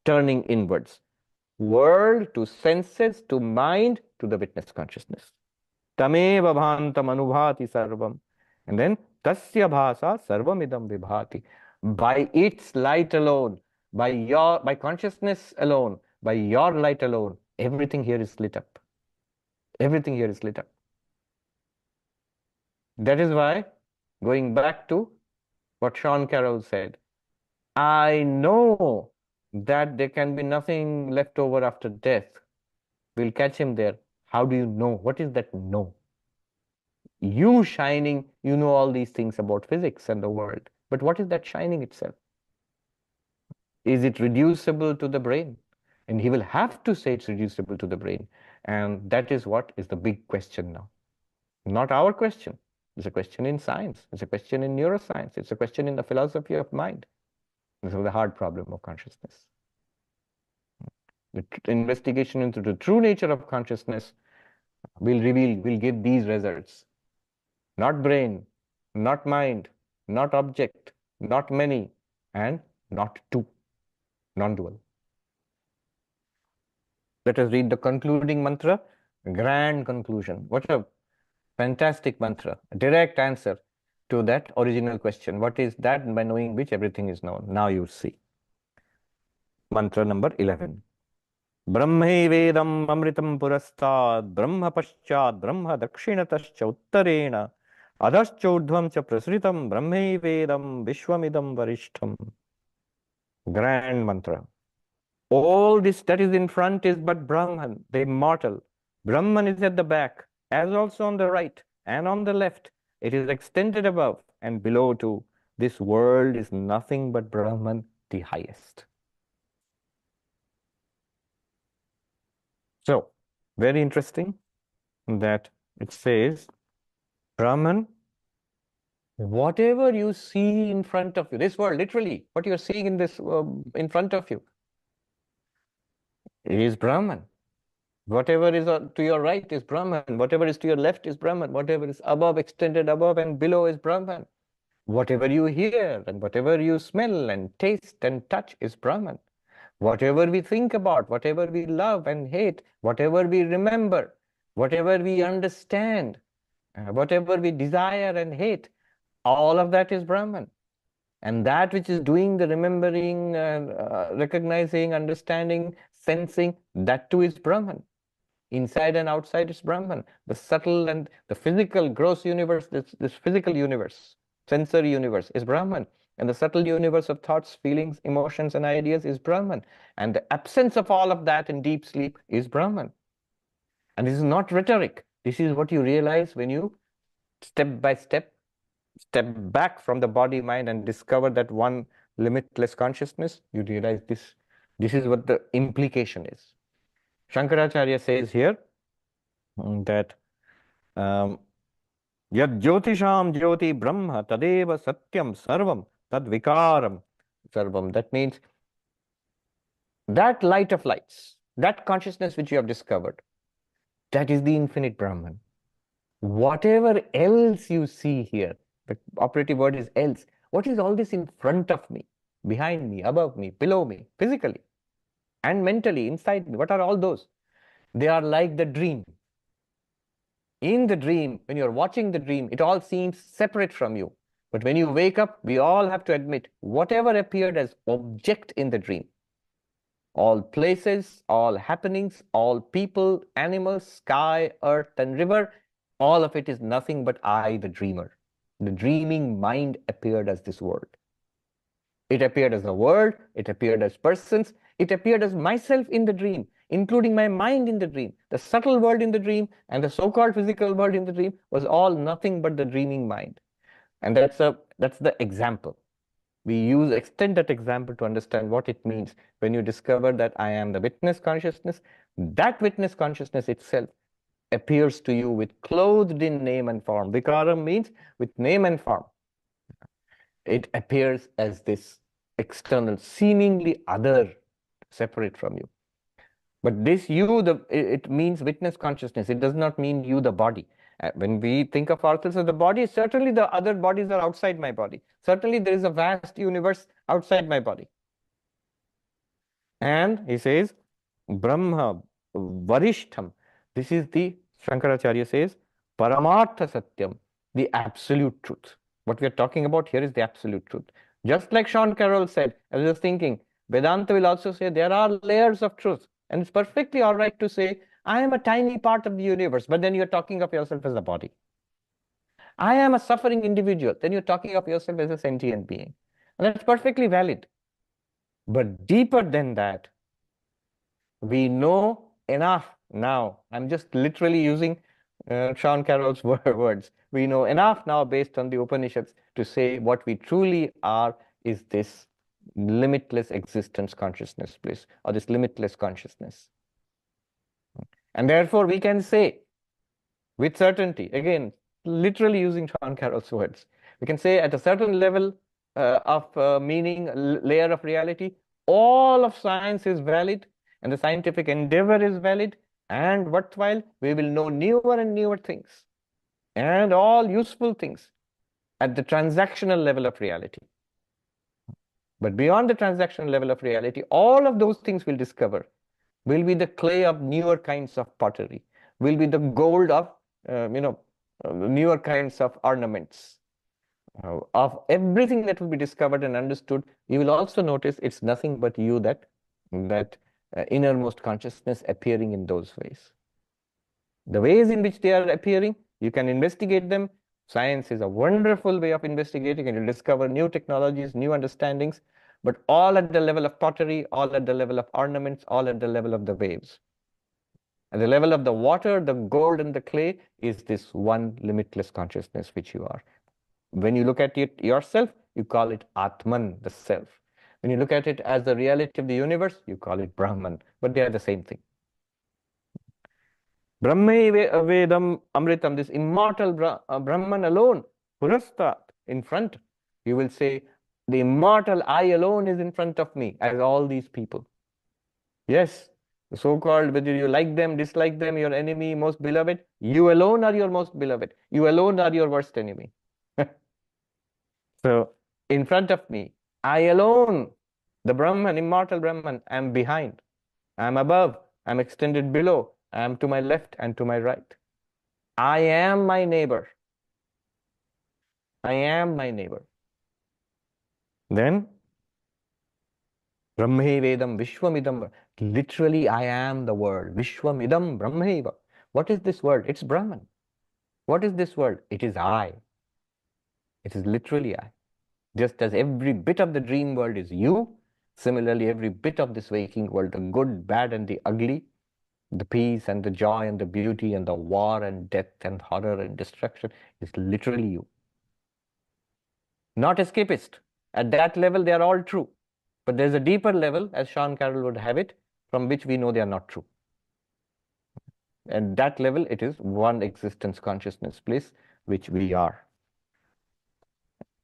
turning inwards. World to senses to mind to the witness consciousness. Tameva bhantam anubhati sarvam. And then tasya bhasa sarvamidam vibhati. By its light alone, by consciousness alone, by your light alone, everything here is lit up. Everything here is lit up. That is why, going back to what Sean Carroll said, I know that there can be nothing left over after death. We'll catch him there. How do you know? What is that know? You shining, you know all these things about physics and the world. But what is that shining itself? Is it reducible to the brain? And he will have to say it's reducible to the brain. And that is what is the big question now. Not our question. It's a question in science. It's a question in neuroscience. It's a question in the philosophy of mind. This is the hard problem of consciousness. The investigation into the true nature of consciousness will give these results. Not brain, not mind, not object, not many, and not two, non-dual. Let us read the concluding mantra, grand conclusion. What a fantastic mantra, a direct answer to that original question. What is that? By knowing which everything is known. Now you see. Mantra number 11. Brahmaivedam amritam purastad, brahma paschad, brahma dakshinataschcha uttarena, adhaschodhvam cha prasritam, brahmaivedam vishwamidam varishtham. Grand mantra. All this that is in front is but Brahman, the immortal. Brahman is at the back, as also on the right and on the left. It is extended above and below too. This world is nothing but Brahman, the highest. So, very interesting that it says, Brahman, whatever you see in front of you, this world, literally, what you're seeing in this in front of you, is Brahman. Whatever is to your right is Brahman. Whatever is to your left is Brahman. Whatever is above, extended above and below is Brahman. Whatever you hear and whatever you smell and taste and touch is Brahman. Whatever we think about, whatever we love and hate, whatever we remember, whatever we understand, whatever we desire and hate, all of that is Brahman. And that which is doing the remembering, recognizing, understanding, sensing, that too is Brahman. Inside and outside is Brahman. The subtle and the physical, gross universe, this physical universe, sensory universe is Brahman. And the subtle universe of thoughts, feelings, emotions, and ideas is Brahman. And the absence of all of that in deep sleep is Brahman. And this is not rhetoric. This is what you realize when you step by step back from the body, mind, and discover that one limitless consciousness. You realize this is what the implication is. Shankaracharya says here that Yad Jyotisham Jyoti Brahma Tadeva Satyam Sarvam Tad Vikaram Sarvam. That means that light of lights, that consciousness which you have discovered, that is the infinite Brahman. Whatever else you see here, the operative word is else. What is all this in front of me, behind me, above me, below me, physically and mentally inside me? What are all those? They are like the dream. In the dream, when you're watching the dream, it all seems separate from you. But when you wake up, we all have to admit, whatever appeared as object in the dream, all places, all happenings, all people, animals, sky, earth, and river, all of it is nothing but I, the dreamer. The dreaming mind appeared as this world. It appeared as a world, it appeared as persons, it appeared as myself in the dream, including my mind in the dream. The subtle world in the dream and the so-called physical world in the dream was all nothing but the dreaming mind. And that's the example. We extend that example to understand what it means when you discover that I am the witness consciousness. That witness consciousness itself appears to you with clothed in name and form. Vikaram means with name and form. It appears as this external, seemingly other, separate from you. But this you, it means witness consciousness. It does not mean you, the body. When we think of ourselves as the body, certainly the other bodies are outside my body. Certainly there is a vast universe outside my body. And he says, Brahma Varishtham. This is the, Shankaracharya says, Paramartha Satyam, the absolute truth. What we are talking about here is the absolute truth. Just like Sean Carroll said, I was just thinking, Vedanta will also say there are layers of truth. And it's perfectly all right to say, I am a tiny part of the universe, but then you're talking of yourself as a body. I am a suffering individual, then you're talking of yourself as a sentient being. And that's perfectly valid. But deeper than that, we know enough now. I'm just literally using Sean Carroll's words. We know enough now based on the Upanishads to say what we truly are is this limitless existence consciousness, please, or this limitless consciousness. And therefore we can say with certainty, again, literally using Sean Carroll's words, we can say at a certain level of meaning, layer of reality, all of science is valid and the scientific endeavor is valid and worthwhile. We will know newer and newer things and all useful things at the transactional level of reality. But beyond the transactional level of reality, all of those things we'll discover will be the clay of newer kinds of pottery, will be the gold of, newer kinds of ornaments. Of everything that will be discovered and understood, you will also notice it's nothing but you, that innermost consciousness appearing in those ways. The ways in which they are appearing, you can investigate them. Science is a wonderful way of investigating, and you'll discover new technologies, new understandings, but all at the level of pottery, all at the level of ornaments, all at the level of the waves. At the level of the water, the gold and the clay is this one limitless consciousness which you are. When you look at it yourself, you call it Atman, the self. When you look at it as the reality of the universe, you call it Brahman, but they are the same thing. Brahme Vedam Amritam, this immortal Brahman alone, Purastat, in front. You will say, the immortal I alone is in front of me, as all these people. Yes, the so-called, whether you like them, dislike them, your enemy, most beloved, you alone are your most beloved. You alone are your worst enemy. So, in front of me, I alone, the Brahman, immortal Brahman, am behind. I'm above, I'm extended below, I'm to my left and to my right. I am my neighbor. I am my neighbor. Then, Brahme Vedam Vishwamidam. Literally, I am the world. Vishwamidam Brahmeva. What is this world? It's Brahman. What is this world? It is I. It is literally I. Just as every bit of the dream world is you, similarly, every bit of this waking world, the good, bad, and the ugly, the peace and the joy and the beauty and the war and death and horror and destruction is literally you. Not escapist. At that level, they are all true. But there's a deeper level, as Sean Carroll would have it, from which we know they are not true. At that level, it is one existence consciousness place, which we are.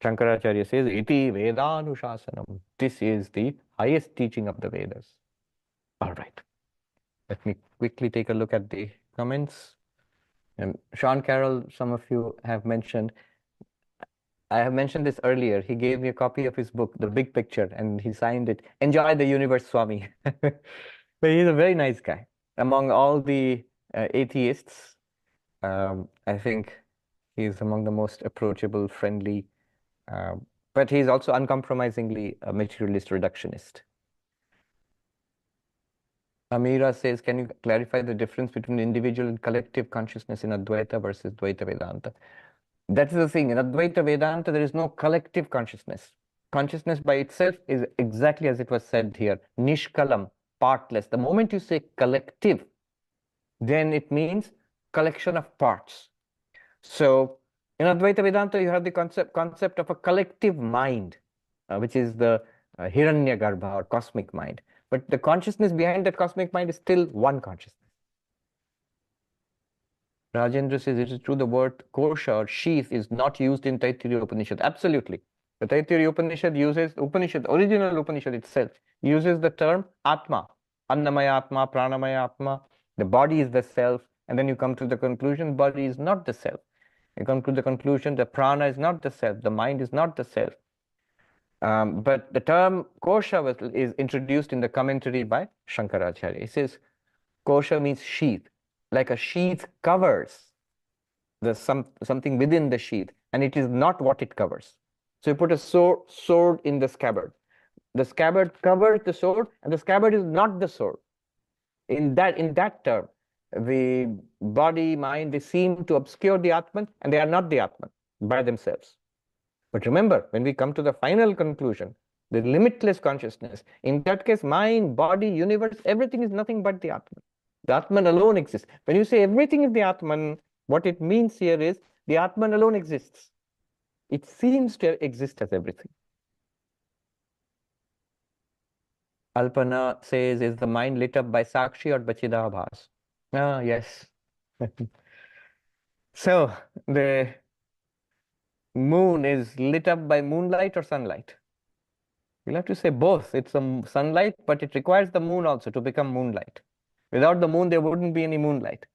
Shankaracharya says, Iti Vedanushasanam. This is the highest teaching of the Vedas. All right. Let me quickly take a look at the comments. And Sean Carroll, some of you have mentioned, I have mentioned this earlier. He gave me a copy of his book, The Big Picture, and he signed it, Enjoy the Universe, Swami. But he's a very nice guy. Among all the atheists, I think he's among the most approachable, friendly, but he's also uncompromisingly a materialist reductionist. Amira says, can you clarify the difference between individual and collective consciousness in Advaita versus Dvaita Vedanta? That is the thing. In Advaita Vedanta, there is no collective consciousness. Consciousness by itself is exactly as it was said here, nishkalam, partless. The moment you say collective, then it means collection of parts. So in Advaita Vedanta, you have the concept of a collective mind, which is the Hiranyagarbha or cosmic mind. But the consciousness behind that cosmic mind is still one consciousness. Rajendra says, it is true the word kosha or sheath is not used in Taittiriya Upanishad. Absolutely. The Taittiriya Upanishad uses, original Upanishad itself, uses the term Atma, Annamaya Atma, Pranamaya Atma. The body is the self. And then you come to the conclusion, body is not the self. You come to the conclusion, the prana is not the self, the mind is not the self. But the term kosha is introduced in the commentary by Shankaracharya. He says, kosha means sheath, like a sheath covers something within the sheath, and it is not what it covers. So you put a sword in the scabbard. The scabbard covers the sword, and the scabbard is not the sword. In that term, the body, mind, they seem to obscure the Atman, and they are not the Atman by themselves. But remember, when we come to the final conclusion, the limitless consciousness, in that case, mind, body, universe, everything is nothing but the Atman. The Atman alone exists. When you say everything is the Atman, what it means here is the Atman alone exists. It seems to exist as everything. Alpana says, is the mind lit up by Sakshi or Bachidabhas? Ah, yes. So, the moon is lit up by moonlight or sunlight? You'll have to say both. It's some sunlight, but it requires the moon also to become moonlight. Without the moon, there wouldn't be any moonlight.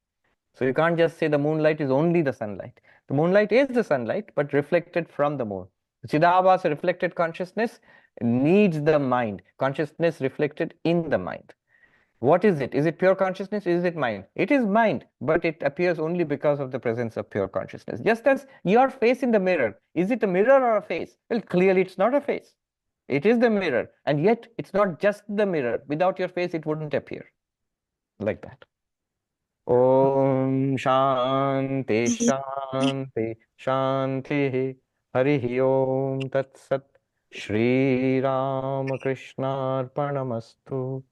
So you can't just say the moonlight is only the sunlight. The moonlight is the sunlight, but reflected from the moon. Chidabhas, reflected consciousness, needs the mind. Consciousness reflected in the mind. What is it? Is it pure consciousness? Is it mind? It is mind, but it appears only because of the presence of pure consciousness. Just as your face in the mirror. Is it a mirror or a face? Well, clearly it's not a face. It is the mirror, and yet it's not just the mirror. Without your face, it wouldn't appear like that. Om Shanti Shanti Shanti Hari Om Tat Sat Shri Ramakrishna Arpanamastu.